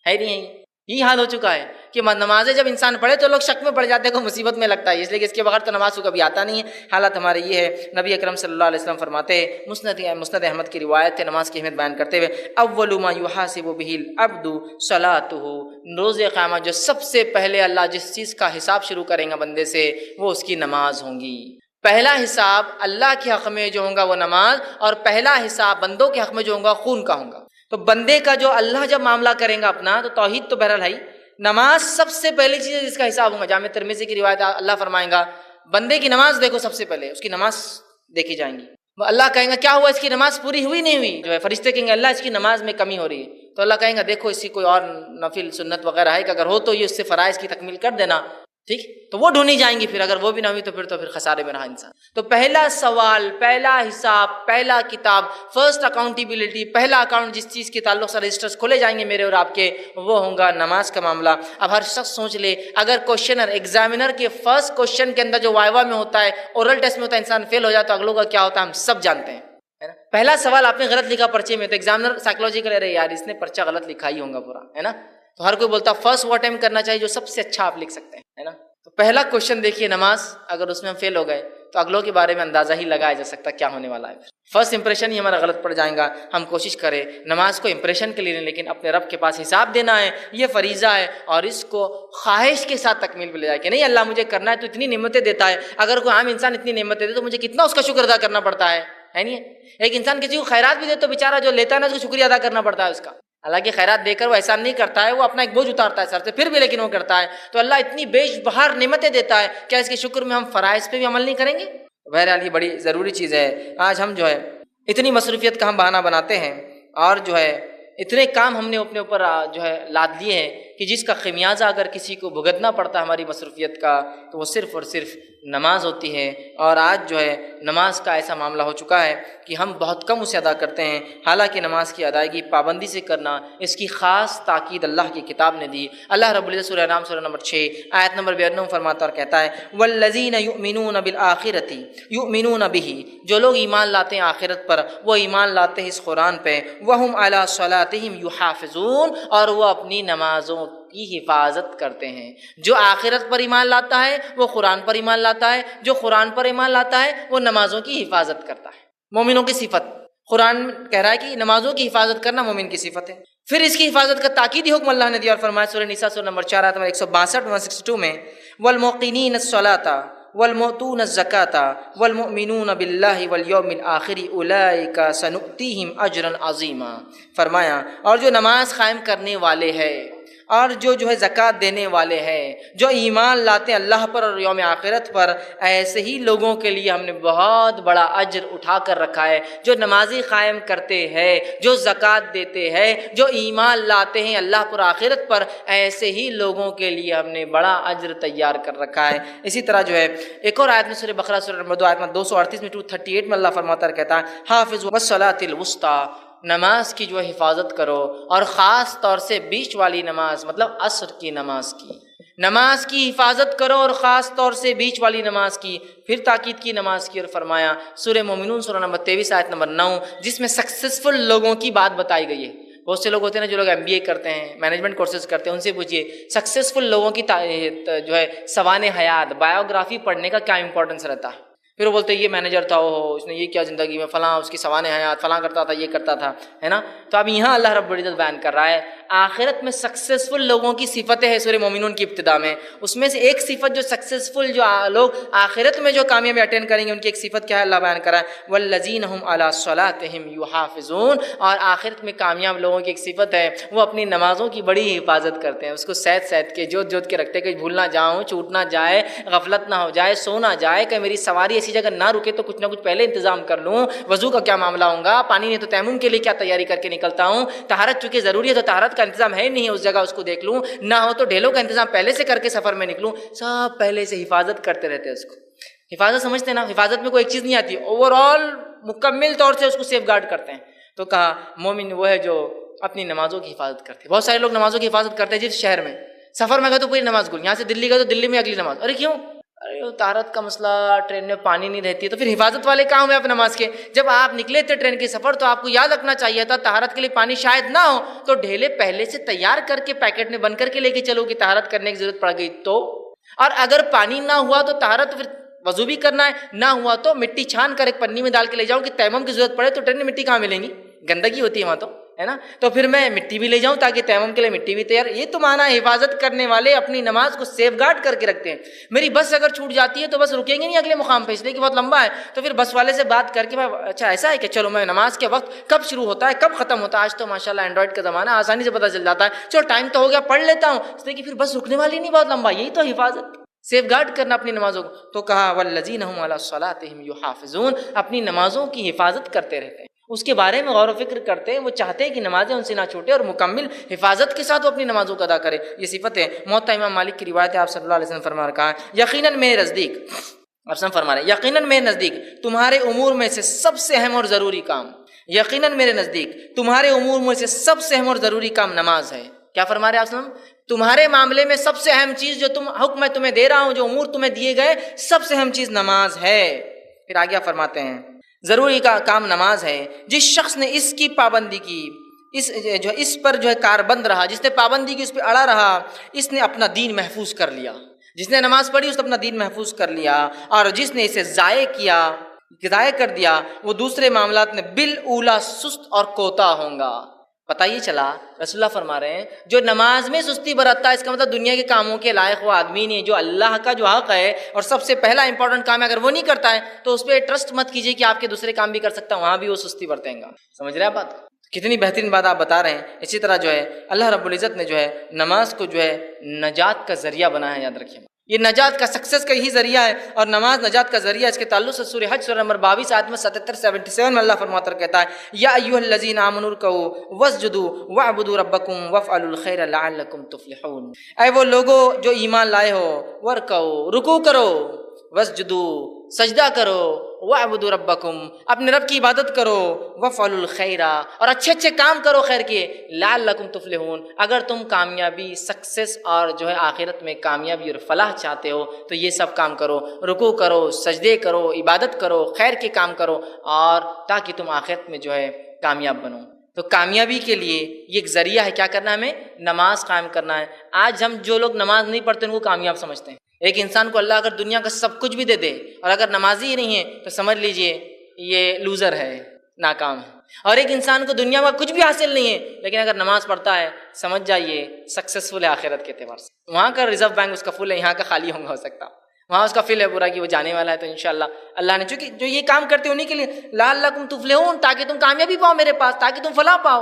ہے نہیں، یہی حال ہو چکا ہے کہ نمازیں جب انسان پڑھے تو لوگ شک میں پڑ جاتے ہیں، کوئی مصیبت میں لگتا ہے، اس لیے کہ اس کے بغیر تو نماز کو کبھی آتا نہیں ہے۔ حالت ہمارے یہ ہے، نبی اکرم صلی اللہ علیہ وسلم فرماتے ہیں، مسند احمد کی روایت ہے نماز کی اہمیت بیان کرتے ہوئے، اول ما یحاسب به العبد صلاته، روز قیامت جو سب سے پہلے اللہ جس چیز کا حساب شروع کریں گا بندے سے وہ اس کی نماز ہوں گی۔ پہلا حساب اللہ کے حق میں جو ہوگا وہ نماز، اور پہلا حساب بندوں کے حق میں جو ہوگا خون کا ہوگا۔ تو بندے کا جو اللہ جب معاملہ کریں گا اپنا، تو توحید تو بہرحال ہے، نماز سب سے پہلی چیز ہے جس کا حساب ہوگا۔ جامع ترمذی کی روایت اللہ فرمائیں گا بندے کی نماز دیکھو، سب سے پہلے اس کی نماز دیکھی جائیں گی، اللہ کہیں گا کیا ہوا، اس کی نماز پوری ہوئی نہیں ہوئی؟ جو ہے فرشتے کہیں گے اللہ اس کی نماز میں کمی ہو رہی ہے، تو اللہ کہیں گا دیکھو اس کی کوئی اور نفل سنت وغیرہ ہے کہ اگر ہو تو یہ اس سے فرائض کی تکمیل کر دینا، ٹھیک، تو وہ ڈھونڈی جائیں گی، پھر اگر وہ بھی نہ ہوئی تو پھر خسارے میں رہا انسان۔ تو پہلا سوال، پہلا حساب، پہلا کتاب، فرسٹ اکاؤنٹیبلٹی، پہلا اکاؤنٹ جس چیز کے تعلق سے رجسٹرز کھولے جائیں گے میرے اور آپ کے، وہ ہوگا نماز کا معاملہ۔ اب ہر شخص سوچ لے، اگر کوشچنر ایگزامینر کے فرسٹ کوشچن کے اندر جو وائوا میں ہوتا ہے، اورل ٹیسٹ میں ہوتا ہے، انسان فیل ہو جاتا تو اگلوں کا کیا ہوتا ہے ہم سب جانتے ہیں، ہے نا؟ پہلا سوال آپ نے غلط لکھا پرچے میں تو ایگزامینر سائیکولوجی کا لے رہے یار اس نے پرچہ غلط لکھا ہی ہوگا پورا، ہے نا؟ تو ہر کوئی بولتا فرسٹ وہ اٹیمپٹ کرنا چاہیے جو سب سے اچھا آپ لکھ سکتے ہیں، ہے نا؟ تو پہلا کوشچن دیکھیے نماز، اگر اس میں ہم فیل ہو گئے تو اگلوں کے بارے میں اندازہ ہی لگایا جا سکتا کیا ہونے والا ہے۔ فرسٹ امپریشن ہی ہمارا غلط پڑ جائے گا. ہم کوشش کریں نماز کو امپریشن کے لیے نہیں، لیکن اپنے رب کے پاس حساب دینا ہے، یہ فریضہ ہے، اور اس کو خواہش کے ساتھ تکمیل پہ لے جائے کہ نہیں اللہ مجھے کرنا ہے، تو اتنی نعمتیں دیتا ہے. اگر کوئی عام انسان اتنی نعمتیں دے تو مجھے کتنا اس کا شکر ادا کرنا پڑتا ہے نہیں؟ ایک انسان کسی کو خیرات بھی دے تو بیچارہ جو لیتا ہے نا اس کو شکریہ ادا کرنا پڑتا ہے اس کا. حالانکہ خیرات دے کر وہ احسان نہیں کرتا ہے، وہ اپنا ایک بوجھ اتارتا ہے سر سے، پھر بھی لیکن وہ کرتا ہے. تو اللہ اتنی بیش بہار نعمتیں دیتا ہے، کیا اس کے شکر میں ہم فرائض پہ بھی عمل نہیں کریں گے؟ بہرحال یہ بڑی ضروری چیز ہے. آج ہم جو ہے اتنی مصروفیت کا ہم بہانہ بناتے ہیں، اور جو ہے اتنے کام ہم نے اپنے اوپر جو ہے لاد لیے ہیں کہ جس کا خمیازہ اگر کسی کو بھگتنا پڑتا ہے ہماری مصروفیت کا تو وہ صرف اور صرف نماز ہوتی ہے. اور آج جو ہے نماز کا ایسا معاملہ ہو چکا ہے کہ ہم بہت کم اسے ادا کرتے ہیں، حالانکہ نماز کی ادائیگی پابندی سے کرنا اس کی خاص تاکید اللہ کی کتاب نے دی. اللہ رب العزت سورہ انعام سورہ نمبر 6 آیت نمبر 92 فرماتا اور کہتا ہے والذین یؤمنون بالآخرۃ یؤمنون بہ، جو لوگ ایمان لاتے ہیں آخرت پر وہ ایمان لاتے ہیں اس قرآن پہ، وہم علی صلاتہم یحافظون، اور وہ اپنی نمازوں کی حفاظت کرتے ہیں. جو آخرت پر ایمان لاتا ہے وہ قرآن پر ایمان لاتا ہے، جو قرآن پر ایمان لاتا ہے وہ نمازوں کی حفاظت کرتا ہے. مومنوں کی صفت قرآن کہہ رہا ہے کہ نمازوں کی حفاظت کرنا مومن کی صفت ہے. پھر اس کی حفاظت کا تاکیدی حکم اللہ نے دیا اور فرمایا سورہ نساء سورہ نمبر 4 آیت نمبر 162 162 میں والموقنین الصلاۃ والمؤتون الزکاۃ والمؤمنون باللہ والیوم الآخر اولئک سنؤتیہم اجرا عظیما. فرمایا اور جو نماز قائم کرنے والے ہیں اور جو ہے زکوٰۃ دینے والے ہیں، جو ایمان لاتے ہیں اللہ پر اور یوم آخرت پر، ایسے ہی لوگوں کے لیے ہم نے بہت بڑا اجر اٹھا کر رکھا ہے. جو نمازی قائم کرتے ہیں، جو زکوٰۃ دیتے ہیں، جو ایمان لاتے ہیں اللہ پر آخرت پر، ایسے ہی لوگوں کے لیے ہم نے بڑا اجر تیار کر رکھا ہے. اسی طرح جو ہے ایک اور آیت میں سورہ بقرہ سورہ نمبر 2 آیت نمبر 238 میں 238 میں اللہ فرماتا ہے کہتا ہے حافظ والصلاۃ الوسطیٰ، نماز کی جو ہے حفاظت کرو، اور خاص طور سے بیچ والی نماز مطلب عصر کی نماز کی حفاظت کرو، اور خاص طور سے بیچ والی نماز کی. پھر تاکید کی نماز کی اور فرمایا سورہ مومنون سورہ نمبر 23 آیت نمبر 9 جس میں سکسیسفل لوگوں کی بات بتائی گئی ہے. بہت سے لوگ ہوتے ہیں نا جو لوگ MBA کرتے ہیں، مینجمنٹ کورسز کرتے ہیں، ان سے پوچھیے سکسیسفل لوگوں کی جو ہے سوانح حیات بایوگرافی پڑھنے کا کیا امپورٹنس رہتا ہے. پھر وہ بولتے ہیں یہ مینیجر تھا، اس نے یہ کیا زندگی میں فلاں، اس کی سوانح حیات فلاں کرتا تھا، یہ کرتا تھا، ہے نا. تو اب یہاں اللہ رب العزت بیان کر رہا ہے آخرت میں سکسیسفل لوگوں کی صفتیں ہیں سورہ مومنون کی ابتدا میں. اس میں سے ایک صفت جو سکسیسفل جو لوگ آخرت میں جو کامیابی اٹینڈ کریں گے ان کی ایک صفت کیا ہے اللہ بیان کر رہا ہے والذین هم علی صلاتہم یحافظون. اور آخرت میں کامیاب لوگوں کی ایک صفت ہے وہ اپنی نمازوں کی بڑی حفاظت کرتے ہیں، اس کو سید کے جوت کے رکھتے ہیں کہ بھول نہ جاؤں، چھوٹ نہ جائے، غفلت نہ ہو جائے، سو نہ جائے، کہ میری سواری ایسی جگہ نہ رکے تو کچھ نہ کچھ پہلے انتظام کر لوں. وضو کا کیا معاملہ ہوگا، پانی نہیں تو تیمم کے لیے کیا تیاری کر کے نکلتا ہوں، طہارت چونکہ ضروری ہے تو طہارت کا انتظام ہے نہیں اس جگہ اس کو دیکھ لوں، نہ ہو تو ڈھیلوں کا انتظام پہلے سے کر کے سفر میں نکلوں. سب پہلے سے حفاظت کرتے رہتے ہیں. اس کو حفاظت سمجھتے ہیں نا، حفاظت میں کوئی ایک چیز نہیں آتی، اوور آل مکمل طور سے اس کو سیف گارڈ کرتے ہیں. تو کہا مومن وہ ہے جو اپنی نمازوں کی حفاظت کرتے ہیں. بہت سارے لوگ نمازوں کی حفاظت کرتے ہیں جس شہر میں، سفر میں گئے تو پوری نماز گل، یہاں سے دلی گئے تو دلی میں اگلی نماز. ارے کیوں؟ ارے طہارت کا مسئلہ، ٹرین میں پانی نہیں رہتی ہے. تو پھر حفاظت والے کام ہے آپ نماز کے. جب آپ نکلے تھے ٹرین کے سفر تو آپ کو یاد رکھنا چاہیے تھا طہارت کے لیے پانی شاید نہ ہو، تو ڈھیلے پہلے سے تیار کر کے پیکٹ میں بند کر کے لے کے چلو کہ طہارت کرنے کی ضرورت پڑ گئی تو. اور اگر پانی نہ ہوا تو طہارت پھر وضو بھی کرنا ہے، نہ ہوا تو مٹی چھان کر ایک پنی میں ڈال کے لے جاؤں کہ تیمم کی ضرورت پڑے تو ٹرین میں مٹی کہاں ملیں گی، گندگی ہوتی ہے وہاں تو، ہے نا. تو پھر میں مٹی بھی لے جاؤں تاکہ تیمم کے لیے مٹی بھی تیار. یہ تو مانا حفاظت کرنے والے اپنی نماز کو سیف گارڈ کر کے رکھتے ہیں. میری بس اگر چھوٹ جاتی ہے تو بس رکیں گے نہیں اگلے مقام پہ، اس لیے کہ بہت لمبا ہے. تو پھر بس والے سے بات کر کے اچھا ایسا ہے کہ چلو میں نماز کے وقت کب شروع ہوتا ہے کب ختم ہوتا ہے، آج تو ماشاءاللہ اینڈرائڈ کا زمانہ آسانی سے پتہ چل جاتا ہے، چلو ٹائم تو ہو گیا پڑھ لیتا ہوں، اس لیے کہ پھر بس رکنے والی نہیں بہت لمبا. یہی تو حفاظت، سیف گارڈ کرنا اپنی نمازوں کو. تو کہا والذین هم علی صلاتہم یحافظون، اپنی نمازوں کی حفاظت کرتے رہتے ہیں، اس کے بارے میں غور و فکر کرتے ہیں. وہ چاہتے ہیں کہ نمازیں ان سے نہ چھوٹے اور مکمل حفاظت کے ساتھ وہ اپنی نمازوں کو ادا کرے. یہ صفت ہے. موطا امام مالک کی روایت ہے، آپ صلی اللہ علیہ وسلم فرما رہا ہے یقیناً میرے نزدیک، آپ سب فرما رہے ہیں یقیناً میرے نزدیک تمہارے امور میں سے سب سے اہم اور ضروری کام، یقیناً میرے نزدیک تمہارے امور میں سے سب سے اہم اور ضروری کام نماز ہے. کیا فرما رہے ہیں آپ صلی اللہ علیہ وسلم؟ تمہارے معاملے میں سب سے اہم چیز جو حکم میں تمہیں دے رہا ہوں، جو امور تمہیں دیے گئے، سب سے اہم چیز نماز ہے. پھر آگے فرماتے ہیں ضروری کا کام نماز ہے. جس شخص نے اس کی پابندی کی، اس پر جو ہے کاربند رہا، جس نے پابندی کی، اس پہ اڑا رہا، اس نے اپنا دین محفوظ کر لیا. جس نے نماز پڑھی اس نے اپنا دین محفوظ کر لیا، اور جس نے اسے ضائع کیا ضائع کر دیا وہ دوسرے معاملات میں بالاولا سست اور کوتا ہوں گا۔ پتہ یہ چلا رسول اللہ فرما رہے ہیں جو نماز میں سستی برتتا ہے اس کا مطلب دنیا کے کاموں کے لائق وہ آدمی نہیں ہے۔ جو اللہ کا جو حق ہے اور سب سے پہلا امپورٹنٹ کام ہے اگر وہ نہیں کرتا ہے تو اس پہ ٹرسٹ مت کیجیے کہ آپ کے دوسرے کام بھی کر سکتا ہے، وہاں بھی وہ سستی برتیں گا۔ سمجھ رہے ہیں بات؟ کتنی بہترین بات آپ بتا رہے ہیں۔ اسی طرح جو ہے اللہ رب العزت نے جو ہے نماز کو جو ہے نجات کا ذریعہ بنایا ہے، یاد رکھیے یہ نجات کا سکسیس کا یہی ذریعہ ہے اور نماز نجات کا ذریعہ۔ اس کے تعلق سے سورہ حج سورہ نمبر 22 آیت میں 77 میں اللہ فرماتا اور کہتا ہے یا ایھا الذین آمنوا ارکعوا واسجدوا واعبدوا ربکم وافعلوا الخیر لعلکم تفلحون۔ اے وہ لوگو جو ایمان لائے ہو، ورکعوا رکوع کرو، واسجدوا سجدہ کرو، واعبدوا ربکم اپنے رب کی عبادت کرو، وافعلوا الخیر اور اچھے اچھے کام کرو خیر کے، لعلکم تفلحون اگر تم کامیابی سکسیس اور جو ہے آخرت میں کامیابی اور فلاح چاہتے ہو تو یہ سب کام کرو، رکوع کرو، سجدے کرو، عبادت کرو، خیر کے کام کرو اور تاکہ تم آخرت میں جو ہے کامیاب بنو۔ تو کامیابی کے لیے یہ ایک ذریعہ ہے، کیا کرنا ہے ہمیں؟ نماز قائم کرنا ہے۔ آج ہم جو لوگ نماز نہیں پڑھتے ان کو کامیاب سمجھتے ہیں۔ ایک انسان کو اللہ اگر دنیا کا سب کچھ بھی دے دے اور اگر نمازی ہی نہیں ہے تو سمجھ لیجئے یہ لوزر ہے، ناکام ہے۔ اور ایک انسان کو دنیا کا کچھ بھی حاصل نہیں ہے لیکن اگر نماز پڑھتا ہے سمجھ جائیے سکسیسفل ہے آخرت کے اعتبار سے۔ وہاں کا ریزرو بینک اس کا فل ہے، یہاں کا خالی ہو سکتا، وہاں اس کا فل ہے پورا کہ وہ جانے والا ہے۔ تو انشاءاللہ اللہ نے چونکہ جو یہ کام کرتے انہیں کے لیے لعلکم تفلحون تاکہ تم کامیابی پاؤ میرے پاس، تاکہ تم فلاح پاؤ،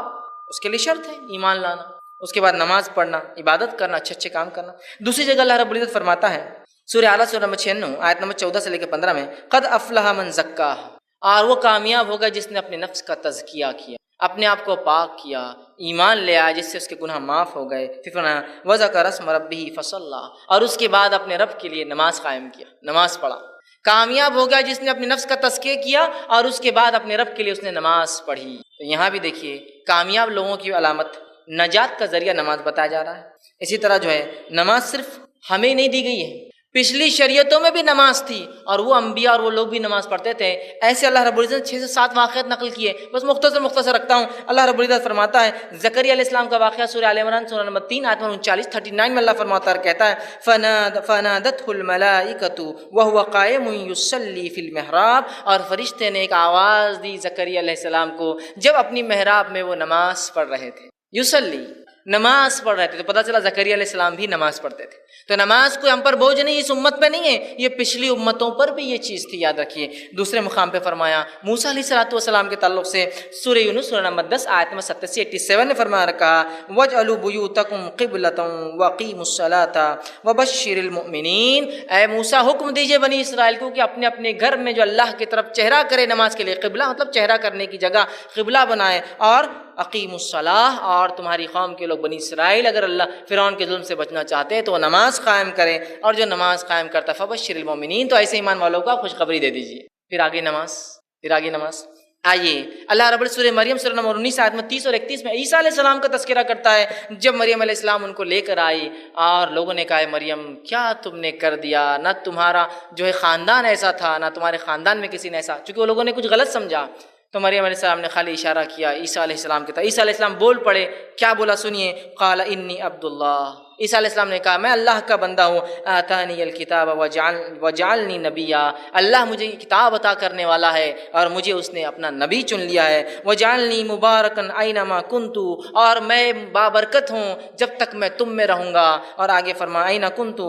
اس کے لیے شرط ہے ایمان لانا، اس کے بعد نماز پڑھنا، عبادت کرنا، اچھے اچھے کام کرنا۔ دوسری جگہ اللہ رب العزت فرماتا ہے سورہ اعلیٰ سورہ نمبر 96 آیت نمبر 14 سے لے کے 15 میں قد افلح من زکاہا اور وہ کامیاب ہوگا جس نے اپنے نفس کا تزکیہ کیا، اپنے آپ کو پاک کیا، ایمان لے آیا جس سے اس کے گناہ معاف ہو گئے۔ پھر فرمایا وذکر اسم ربہ فصلی اور اس کے بعد اپنے رب کے لیے نماز قائم کیا، نماز پڑھا۔ کامیاب ہو گیا جس نے اپنے نفس کا تزکیہ کیا اور اس کے بعد اپنے رب کے لیے اس نے نماز پڑھی۔ تو یہاں بھی دیکھیے کامیاب لوگوں کی علامت نجات کا ذریعہ نماز بتایا جا رہا ہے۔ اسی طرح جو ہے نماز صرف ہمیں نہیں دی گئی ہے، پچھلی شریعتوں میں بھی نماز تھی اور وہ انبیاء اور وہ لوگ بھی نماز پڑھتے تھے۔ ایسے اللہ رب العزت 6 سے 7 واقعات نقل کیے، بس مختصر رکھتا ہوں۔ اللہ رب العزت فرماتا ہے زکریا علیہ السلام کا واقعہ سورہ آل عمران سورہ نمبر 3 آیت نمبر 39 میں اللہ فرماتا ہے کہتا ہے فنادته الملائکۃ وهو قائم یصلی فی المحراب اور فرشتے نے ایک آواز دی زکریا علیہ السلام کو جب اپنی محراب میں وہ نماز پڑھ رہے تھے، یصلی نماز پڑھ رہے تھے۔ تو پتہ چلا زکریا علیہ السلام بھی نماز پڑھتے تھے۔ تو نماز کوئی ہم پر بوجھ نہیں، اس امت پہ نہیں ہے، یہ پچھلی امتوں پر بھی یہ چیز تھی، یاد رکھیے۔ دوسرے مقام پہ فرمایا موسیٰ علیہ السلام کے تعلق سے سورہ یونس سورہ نمبر 10 آیت نمبر 87 نے فرمایا رکھا وَاجْعَلُوا بُيُوتَكُمْ قِبْلَةً وَأَقِيمُوا الصَّلَاةَ وَبَشِّرِ الْمُؤْمِنِينَ۔ اے موسیٰ حکم دیجئے بنی اسرائیل کو کہ اپنے اپنے گھر میں جو اللہ کی طرف چہرہ کرے نماز کے لیے، قبلہ مطلب چہرہ کرنے کی جگہ قبلہ بنائے، اور اقیم الصلاۃ اور تمہاری قوم کے لوگ بنی اسرائیل اگر اللہ فرعون کے ظلم سے بچنا چاہتے ہیں تو وہ نماز قائم کریں، اور جو نماز قائم کرتا فبشر المؤمنین تو ایسے ایمان والوں کو خوشخبری دے دیجیے۔ پھر آگے نماز آئیے اللہ رب العزت سورہ مریم سورہ نمبر 19 آیت میں 30 اور 31 میں عیسیٰ علیہ السلام کا تذکرہ کرتا ہے جب مریم علیہ السلام ان کو لے کر آئی اور لوگوں نے کہا مریم کیا تم نے کر دیا، نہ تمہارا جو ہے خاندان ایسا تھا نہ تمہارے خاندان میں کسی نے ایسا، چونکہ وہ لوگوں نے کچھ غلط سمجھا۔ تو مریم علیہ السلام نے خالی اشارہ کیا عیسیٰ علیہ السلام کے طرف۔ عیسیٰ علیہ السلام بول پڑے، کیا بولا سنیے، قال انی عبد اللہ، عیسیٰ علیہ السلام نے کہا میں اللہ کا بندہ ہوں، آتانی الکتاب وجعلنی نبیا، اللہ مجھے کتاب عطا کرنے والا ہے اور مجھے اس نے اپنا نبی چن لیا ہے، وجعلنی مبارکن اینما کنت، اور میں بابرکت ہوں جب تک میں تم میں رہوں گا، اور آگے فرمایا اینا کنت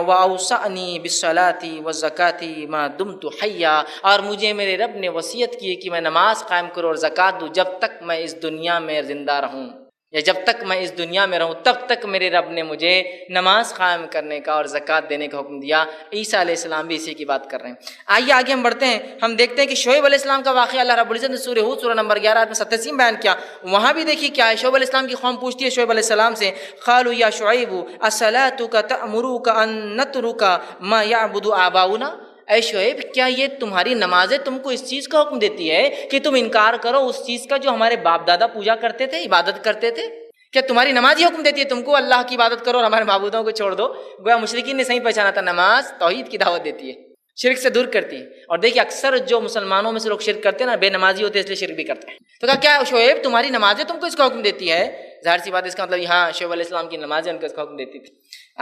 واوصانی بالصلاۃ والزکاۃ ما دمت حیا، اور مجھے میرے رب نے وصیت کی کہ میں نماز قائم کروں اور زکوٰۃ دوں جب تک میں اس دنیا میں زندہ رہوں، یا جب تک میں اس دنیا میں رہوں تب تک میرے رب نے مجھے نماز قائم کرنے کا اور زکوٰۃ دینے کا حکم دیا۔ عیسیٰ علیہ السلام بھی اسی کی بات کر رہے ہیں۔ آئیے آگے ہم بڑھتے ہیں، ہم دیکھتے ہیں کہ شعیب علیہ السلام کا واقعہ اللہ رب العزت نے سورہ ہود سورہ نمبر 11 آیت میں 87 بیان کیا۔ وہاں بھی دیکھیے کیا ہے، شعیب علیہ السلام کی قوم پوچھتی ہے شعیب علیہ السلام سے قالوا یا شعیب اصلاتک تأمرک ان نترک ما یعبد آباؤنا، اے شعیب کیا یہ تمہاری نمازیں تم کو اس چیز کا حکم دیتی ہے کہ تم انکار کرو اس چیز کا جو ہمارے باپ دادا پوجا کرتے تھے، عبادت کرتے تھے؟ کیا تمہاری نماز یہ حکم دیتی ہے تم کو اللہ کی عبادت کرو اور ہمارے معبودوں کو چھوڑ دو؟ گویا مشرکین نے صحیح پہچانا تھا، نماز توحید کی دعوت دیتی ہے، شرک سے دور کرتی ہے۔ اور دیکھیے اکثر جو مسلمانوں میں سے لوگ شرک کرتے ہیں نا، بے نمازی ہوتے ہیں اس لیے شرک بھی کرتے ہیں۔ تو کہا کیا شعیب تمہاری نمازیں تم کو اس کا حکم دیتی ہے؟ ظاہر سی بات ہے اس کا مطلب یہاں شعیب علیہ السلام کی نمازیں ان کو اس کا حکم دیتی تھی۔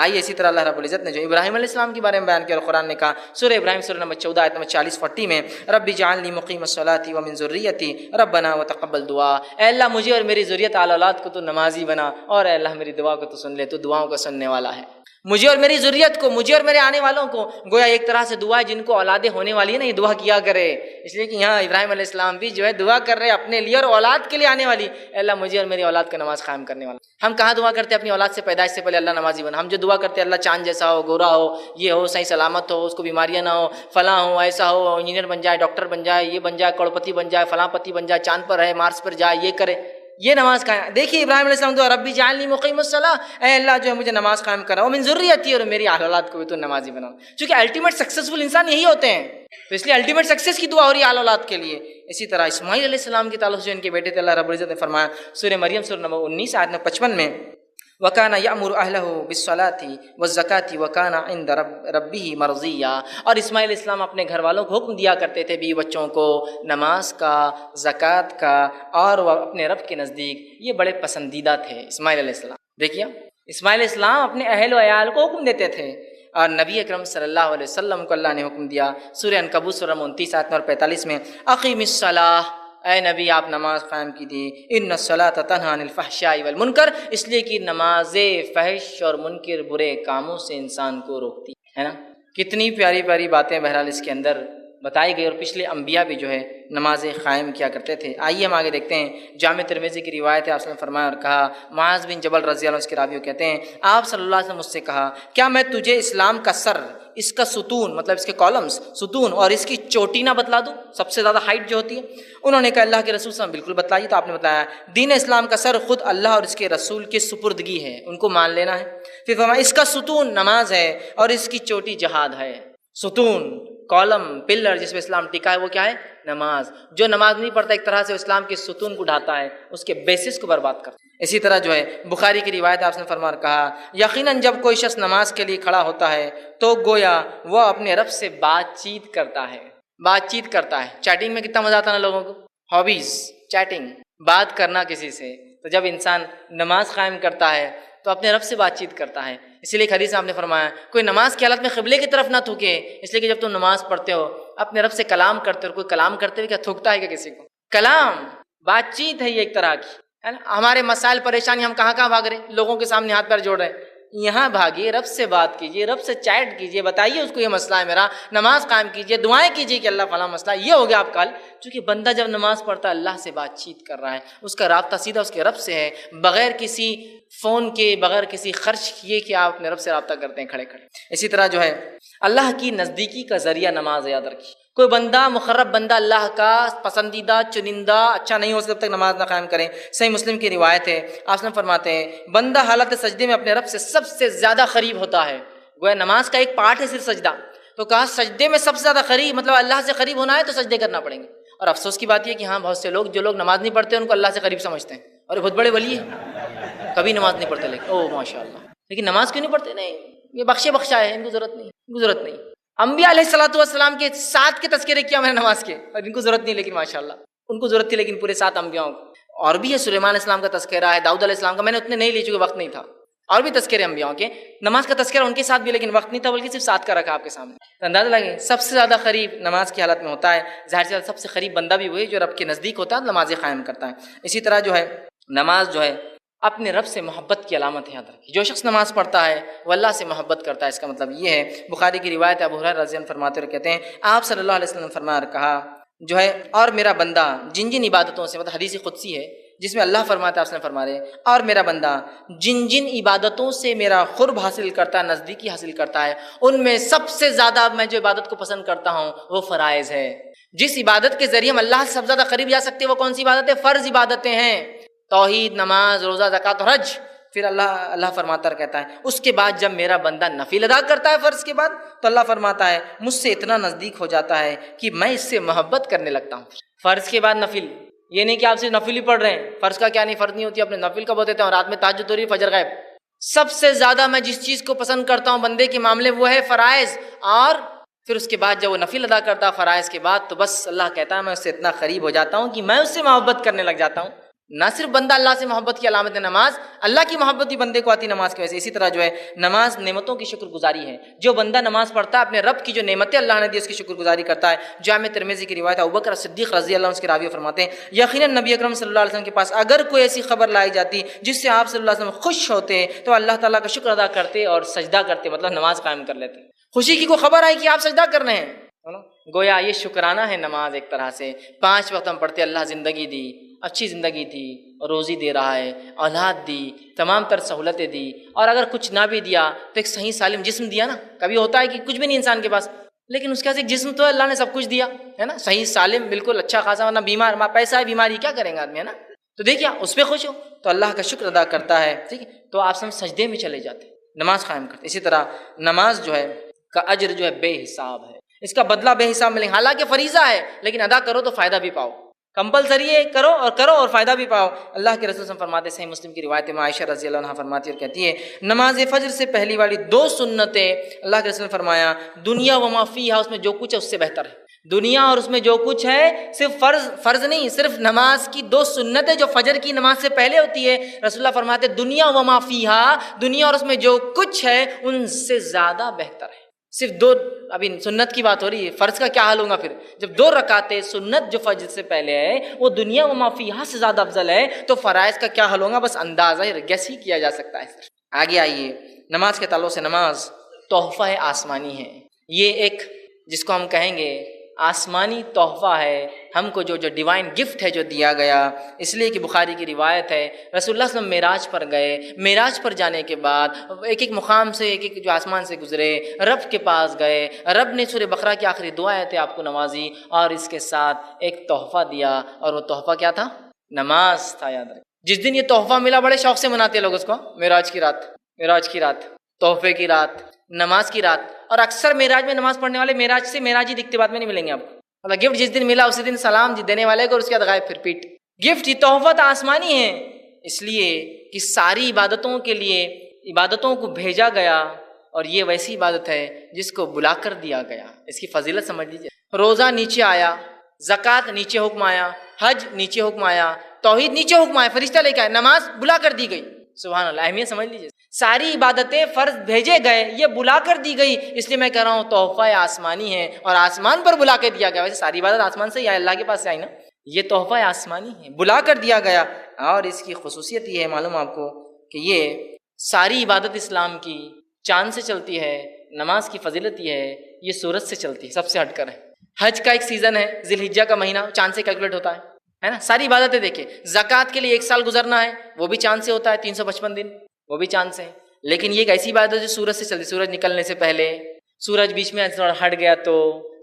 آئیے اسی طرح اللہ رب العزت نے جو ابراہیم علیہ السلام کے بارے میں بیان کیا اور قرآن نے کہا سورہ ابراہیم سورہ نمبر 14 آیت نمبر 40-40 میں رب اجعلنی مقیم الصلاۃ ومن ذریتی ربنا وتقبل دعا، اے اللہ مجھے اور میری ذریت آل اولاد کو تو نمازی بنا، اور اے اللہ میری دعا کو تو سن لے، تو دعاؤں کو سننے والا ہے۔ مجھے اور میری ذریت کو، مجھے اور میرے آنے والوں کو، گویا ایک طرح سے دعا ہے جن کو اولادیں ہونے والی ہے نا، یہ دعا کیا کرے، اس لیے کہ یہاں ابراہیم علیہ السلام بھی جو ہے دعا کر رہے اپنے لیے اور اولاد کے لیے آنے والی، اے اللہ مجھے اور میری اولاد کا نماز قائم کرنے والا۔ ہم کہاں دعا کرتے ہیں اپنی اولاد سے پیدائش سے پہلے اللہ نمازی بنا؟ ہم جو دعا کرتے ہیں اللہ چاند جیسا ہو، گورا ہو، یہ ہو، صحیح سلامت ہو، اس کو بیماریاں نہ ہو، فلاں ہو، ایسا ہو، انجینئر بن جائے، ڈاکٹر بن جائے، یہ بن جائے، کروڑپتی بن جائے، فلاں پتی بن جائے، چاند پر رہے، مارس پر جائے، یہ کرے، یہ نماز قائم۔ دیکھیے ابراہیم علیہ السلام تو ربی جعلنی مقیم الصلاۃ، اے اللہ جو ہے مجھے نماز قائم کرا، ومن ذریتی، اور میری اہل اولاد کو بھی تو نمازی بنا، چونکہ الٹیمیٹ سکسیسفل انسان یہی ہوتے ہیں، تو اس لیے الٹیمیٹ سکسیس کی دعا ہو رہی ہے اہل اولاد کے لیے۔ اسی طرح اسماعیل علیہ السلام کے تعلق سے ان کے بیٹے تھے، اللہ رب العزت نے فرمایا سورہ مریم سورہ نمبر 19 آیت نمبر 55 میں وَكَانَ يَأْمُرُ أَهْلَهُ بِالصَّلَاةِ وَالزَّكَاةِ وَكَانَ عِندَ رَبِّهِ مَرْضِيًّا، اور اسماعیل السلام اپنے گھر والوں کو حکم دیا کرتے تھے بیوی بچوں کو نماز کا، زکوٰۃ کا، اور وہ اپنے رب کے نزدیک یہ بڑے پسندیدہ تھے اسماعیل علیہ السلام۔ دیکھیے اسماعیل علیہ السلام اپنے اہل و عیال کو حکم دیتے تھے، اور نبی اکرم صلی اللہ علیہ وسلم کو اللہ نے حکم دیا سورہ عنکبوت سورہ 29 آیت نمبر 45 میں اقیم الصلاۃ، اے نبی آپ نماز قائم کیجیے، ان الصلاۃ تنہی عن الفحشاء والمنکر، اس لیے کہ نماز فحش اور منکر برے کاموں سے انسان کو روکتی ہے نا۔ کتنی پیاری پیاری باتیں بہرحال اس کے اندر بتائی گئی، اور پچھلے انبیاء بھی جو ہے نماز قائم کیا کرتے تھے۔ آئیے ہم آگے دیکھتے ہیں، جامع ترمذی کی روایت ہے، آپ نے فرمایا اور کہا، معاذ بن جبل رضی اللہ عنہ اس کے راوی کہتے ہیں آپ صلی اللہ علیہ وسلم مجھ سے کہا کیا میں تجھے اسلام کا سر، اس کا ستون مطلب اس کے کالمز ستون، اور اس کی چوٹی نہ بتلا دوں، سب سے زیادہ ہائٹ جو ہوتی ہے؟ انہوں نے کہا اللہ کے رسول صلی اللہ علیہ وسلم بالکل بتلائیے، تو آپ نے بتایا دین اسلام کا سر خود اللہ اور اس کے رسول کے سپردگی ہے، ان کو مان لینا ہے۔ پھر فرمایا اس کا ستون نماز ہے اور اس کی چوٹی جہاد ہے۔ ستون، کالم، پلر جس پہ اسلام ٹکا ہے وہ کیا ہے؟ نماز۔ جو نماز نہیں پڑھتا ایک طرح سے اسلام کے ستون کو ڈھاتا ہے، اس کے بیسس کو برباد کرتا ہے۔ اسی طرح جو ہے بخاری کی روایت آپ نے فرمایا کہا یقیناً جب کوئی شخص نماز کے لیے کھڑا ہوتا ہے تو گویا وہ اپنے رب سے بات چیت کرتا ہے، بات چیت کرتا ہے۔ چیٹنگ میں کتنا مزہ آتا ہے نا لوگوں کو، ہابیز چیٹنگ، بات کرنا کسی سے، تو جب انسان نماز قائم کرتا ہے تو اپنے رب سے بات چیت کرتا ہے۔ اسی لیے ایک حدیث آپ نے فرمایا کوئی نماز کی حالت میں قبلے کی طرف نہ تھوکے، اس لیے کہ جب تم نماز پڑھتے ہو اپنے رب سے کلام کرتے ہو، کوئی کلام کرتے ہوئے کیا تھوکتا ہے کیا کسی کو؟ کلام، بات چیت ہے یہ ایک طرح کی، ہے نا۔ ہمارے مسائل پریشانی ہم کہاں کہاں بھاگ رہے ہیں، لوگوں کے سامنے ہاتھ پیر جوڑ رہے ہیں، یہاں بھاگیے، رب سے بات کیجیے، رب سے چیٹ کیجیے، بتائیے اس کو یہ مسئلہ ہے میرا، نماز قائم کیجیے، دعائیں کیجیے کہ اللہ فلاں مسئلہ، یہ ہو گیا آپ کا حل۔ چونکہ بندہ جب نماز پڑھتا ہے اللہ سے بات چیت کر رہا ہے، اس کا رابطہ سیدھا اس کے رب سے ہے، بغیر کسی فون کے، بغیر کسی خرچ کیے کہ آپ اپنے رب سے رابطہ کرتے ہیں کھڑے کھڑے۔ اسی طرح جو ہے اللہ کی نزدیکی کا ذریعہ نماز، یاد رکھیے کوئی بندہ مقرب بندہ اللہ کا پسندیدہ چنندہ اچھا نہیں ہو جب تک نماز نہ قائم کریں۔ صحیح مسلم کی روایت ہے، آپ فرماتے ہیں بندہ حالت سجدے میں اپنے رب سے سب سے زیادہ قریب ہوتا ہے، گویا نماز کا ایک پارٹ ہے صرف سجدہ، تو کہا سجدے میں سب سے زیادہ قریب، مطلب اللہ سے قریب ہونا ہے تو سجدے کرنا پڑیں گے۔ اور افسوس کی بات یہ کہ ہاں بہت سے لوگ جو لوگ نماز نہیں پڑھتے ان کو اللہ سے قریب سمجھتے ہیں، اور یہ بہت بڑے ولی ہیں، کبھی نماز نہیں پڑھتے لیکن او ماشاء اللہ، لیکن نماز کیوں نہیں پڑھتے؟ نہیں، یہ بخشے بخشا ہے، ان کو ضرورت نہیں، ان کو ضرورت نہیں۔ انبیاء علیہ الصلوۃ والسلام کے 7 کے تذکرے کیا میں نے نماز کے، اور ان کو ضرورت نہیں، لیکن ماشاءاللہ ان کو ضرورت تھی، لیکن پورے 7 انبیاءوں کو۔ اور بھی ہے سلیمان علیہ السلام کا تذکرہ ہے، داؤد علیہ السلام کا، میں نے اتنے نہیں لی چونکہ وقت نہیں تھا، اور بھی تذکرے انبیاءوں کے، نماز کا تذکرہ ان کے ساتھ بھی لیکن وقت نہیں تھا، بلکہ صرف 7 کا رکھا آپ کے سامنے۔ تو اندازہ لگے سب سے زیادہ قریب نماز کی حالت میں ہوتا ہے، ظاہر سے سب سے قریب بندہ بھی وہی جو رب کے نزدیک ہوتا ہے، نماز قائم کرتا ہے۔ اسی طرح جو ہے نماز جو ہے اپنے رب سے محبت کی علامت ہے، یاد رکھیے جو شخص نماز پڑھتا ہے وہ اللہ سے محبت کرتا ہے، اس کا مطلب یہ ہے۔ بخاری کی روایت ہے، ابو ہریرہ رضی اللہ عنہ فرماتے ہوئے کہتے ہیں آپ صلی اللہ علیہ وسلم نے فرمایا اور کہا جو ہے اور میرا بندہ جن جن عبادتوں سے، مطلب حدیث قدسی ہے جس میں اللہ فرماتا ہے، آپ نے فرمایا اور میرا بندہ جن جن عبادتوں سے میرا قرب حاصل کرتا ہے، نزدیکی حاصل کرتا ہے، ان میں سب سے زیادہ میں جو عبادت کو پسند کرتا ہوں وہ فرائض ہے۔ جس عبادت کے ذریعے ہم اللہ سے سب سے زیادہ قریب جا سکتے ہیں وہ کون سی عبادت ہے؟ فرض عبادتیں ہیں، توحید، نماز، روزہ، زکوٰۃ اور حج۔ پھر اللہ فرماتا ہے، کہتا ہے اس کے بعد جب میرا بندہ نفل ادا کرتا ہے فرض کے بعد، تو اللہ فرماتا ہے مجھ سے اتنا نزدیک ہو جاتا ہے کہ میں اس سے محبت کرنے لگتا ہوں۔ فرض کے بعد نفل، یہ نہیں کہ آپ صرف نفل ہی پڑھ رہے ہیں، فرض کا کیا نہیں، فرض نہیں ہوتی، اپنے نفل کا بہت دیتے ہیں، اور رات میں تہجد ہو رہی ہے، فجر غائب۔ سب سے زیادہ میں جس چیز کو پسند کرتا ہوں بندے کے معاملے وہ ہے فرائض، اور پھر اس کے بعد جب وہ نفل ادا کرتا ہے فرائض کے بعد، تو بس اللہ کہتا ہے میں اس سے اتنا قریب ہو جاتا ہوں کہ میں اس سے محبت کرنے لگ جاتا ہوں۔ نہ صرف بندہ اللہ سے محبت کی علامت ہے نماز، اللہ کی محبت بھی بندے کو آتی نماز کی وجہ سے۔ اسی طرح جو ہے نماز نعمتوں کی شکر گزاری ہے۔ جو بندہ نماز پڑھتا ہے اپنے رب کی جو نعمتیں اللہ نے دی اس کی شکر گزاری کرتا ہے۔ جامع ترمذی کی روایت ابوبکر صدیق رضی اللہ عنہ اس کے راوی فرماتے ہیں یقیناً نبی اکرم صلی اللہ علیہ وسلم کے پاس اگر کوئی ایسی خبر لائی جاتی جس سے آپ صلی اللہ علیہ وسلم خوش ہوتے تو اللہ تعالیٰ کا شکر ادا کرتے اور سجدہ کرتے، مطلب نماز قائم کر لیتے۔ خوشی کی کوئی خبر آئی کہ آپ سجدہ کر رہے ہیں، گویا یہ شکرانہ ہے نماز ایک طرح سے۔ 5 وقت ہم پڑھتے، اللہ زندگی دی، اچھی زندگی تھی، روزی دے رہا ہے، اولاد دی، تمام تر سہولتیں دی، اور اگر کچھ نہ بھی دیا تو ایک صحیح سالم جسم دیا نا۔ کبھی ہوتا ہے کہ کچھ بھی نہیں انسان کے پاس لیکن اس کے پاس ایک جسم تو ہے، اللہ نے سب کچھ دیا ہے نا، صحیح سالم بالکل اچھا خاصا، ورنہ بیمار، پیسہ ہے بیماری کیا کریں گے آدمی، ہے نا۔ تو دیکھیے اس پہ خوش ہو تو اللہ کا شکر ادا کرتا ہے، ٹھیک ہے، تو آپ سب سجدے میں چلے جاتے، نماز قائم کرتے۔ اسی طرح نماز جو ہے کا اجر جو ہے بے حساب ہے، اس کا بدلہ بے حساب ملے گا۔ حالانکہ فریضہ ہے لیکن ادا کرو تو فائدہ بھی پاؤ، کمپلسری ہے، کرو اور فائدہ بھی پاؤ۔ اللہ کے رسول صلی اللہ علیہ وسلم فرماتے، صحیح مسلم کی روایت میں عائشہ رضی اللہ عنہا فرماتی اور کہتی ہے نماز فجر سے پہلی والی 2 سنتیں اللہ کے رسول نے فرمایا دنیا و ما فیہا، اس میں جو کچھ ہے اس سے بہتر ہے۔ دنیا اور اس میں جو کچھ ہے، صرف فرض نہیں، صرف نماز کی 2 سنتیں جو فجر کی نماز سے پہلے ہوتی ہے، رسول اللہ فرماتے دنیا و ما فیہا، دنیا اور اس میں جو کچھ ہے ان سے زیادہ بہتر ہے۔ صرف 2، ابھی سنت کی بات ہو رہی ہے، فرض کا کیا حال ہوگا پھر جب 2 رکعتیں سنت جو فجر سے پہلے ہے وہ دنیا و ما فیہا سے زیادہ افضل ہے، تو فرائض کا کیا حال ہوگا بس اندازہ گیس ہی کیا جا سکتا ہے۔ آگے آئیے، نماز کے تعلق سے نماز تحفہ آسمانی ہے۔ یہ ایک جس کو ہم کہیں گے آسمانی تحفہ ہے، ہم کو جو ڈیوائن گفٹ ہے جو دیا گیا، اس لیے کہ بخاری کی روایت ہے رسول اللہ صلی اللہ علیہ وسلم معراج پر گئے، معراج پر جانے کے بعد ایک مقام سے ایک جو آسمان سے گزرے، رب کے پاس گئے، رب نے سورہ بقرہ کی آخری 2 آیتیں آپ کو نوازی اور اس کے ساتھ ایک تحفہ دیا، اور وہ تحفہ کیا تھا؟ نماز تھا۔ یاد رکھیں جس دن یہ تحفہ ملا بڑے شوق سے مناتے لوگ اس کو، معراج کی رات، تحفے کی رات، نماز کی رات۔ اور اکثر معراج میں نماز پڑھنے والے معراج سے معراج ہی دکھتے، بعد میں نہیں ملیں گے آپ کو۔ مطلب گفٹ جس دن ملا اسی دن سلام دینے والے کو، اور اس کے بعد غائب، پھر پیٹ۔ گفٹ یہ تحفہ آسمانی ہے، اس لیے کہ ساری عبادتوں کے لیے عبادتوں کو بھیجا گیا، اور یہ ویسی عبادت ہے جس کو بلا کر دیا گیا۔ اس کی فضیلت سمجھ لیجیے، روزہ نیچے آیا، زکوٰۃ نیچے حکم آیا، حج نیچے حکم آیا، توحید نیچے حکم آیا، فرشتہ لے کے آئے، نماز بلا کر دی گئی۔ سبحان اللہ، اہمیت سمجھ لیجیے۔ ساری عبادتیں فرض بھیجے گئے، یہ بلا کر دی گئی، اس لیے میں کہہ رہا ہوں تحفہ آسمانی ہے، اور آسمان پر بلا کے دیا گیا۔ ویسے ساری عبادت آسمان سے ہی آئی، اللہ کے پاس سے آئی نا، یہ تحفہ آسمانی ہے، بلا کر دیا گیا۔ اور اس کی خصوصیت یہ ہے معلوم آپ کو کہ یہ ساری عبادت اسلام کی چاند سے چلتی ہے، نماز کی فضیلت یہ ہے یہ سورج سے چلتی ہے، سب سے ہٹ کر ہے۔ حج کا ایک سیزن ہے، ذی الحجہ کا مہینہ، چاند سے کیلکولیٹ ہوتا ہے نا۔ ساری عبادتیں دیکھیں، زکوٰۃ کے لیے 1 سال گزرنا ہے، وہ بھی چاند سے ہوتا ہے، 355 دن، وہ بھی چاند سے ہے۔ لیکن یہ ایک ایسی عبادت ہے جو سورج سے چلتی، سورج نکلنے سے پہلے، سورج بیچ میں تھوڑا ہٹ گیا تو،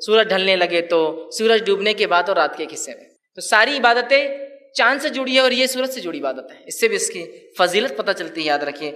سورج ڈھلنے لگے تو، سورج ڈوبنے کے بعد اور رات کے ایک حصے میں۔ تو ساری عبادتیں چاند سے جڑی ہے، اور یہ سورج سے جڑی عبادت ہے، اس سے بھی اس کی فضیلت پتہ چلتی ہے، یاد رکھیے۔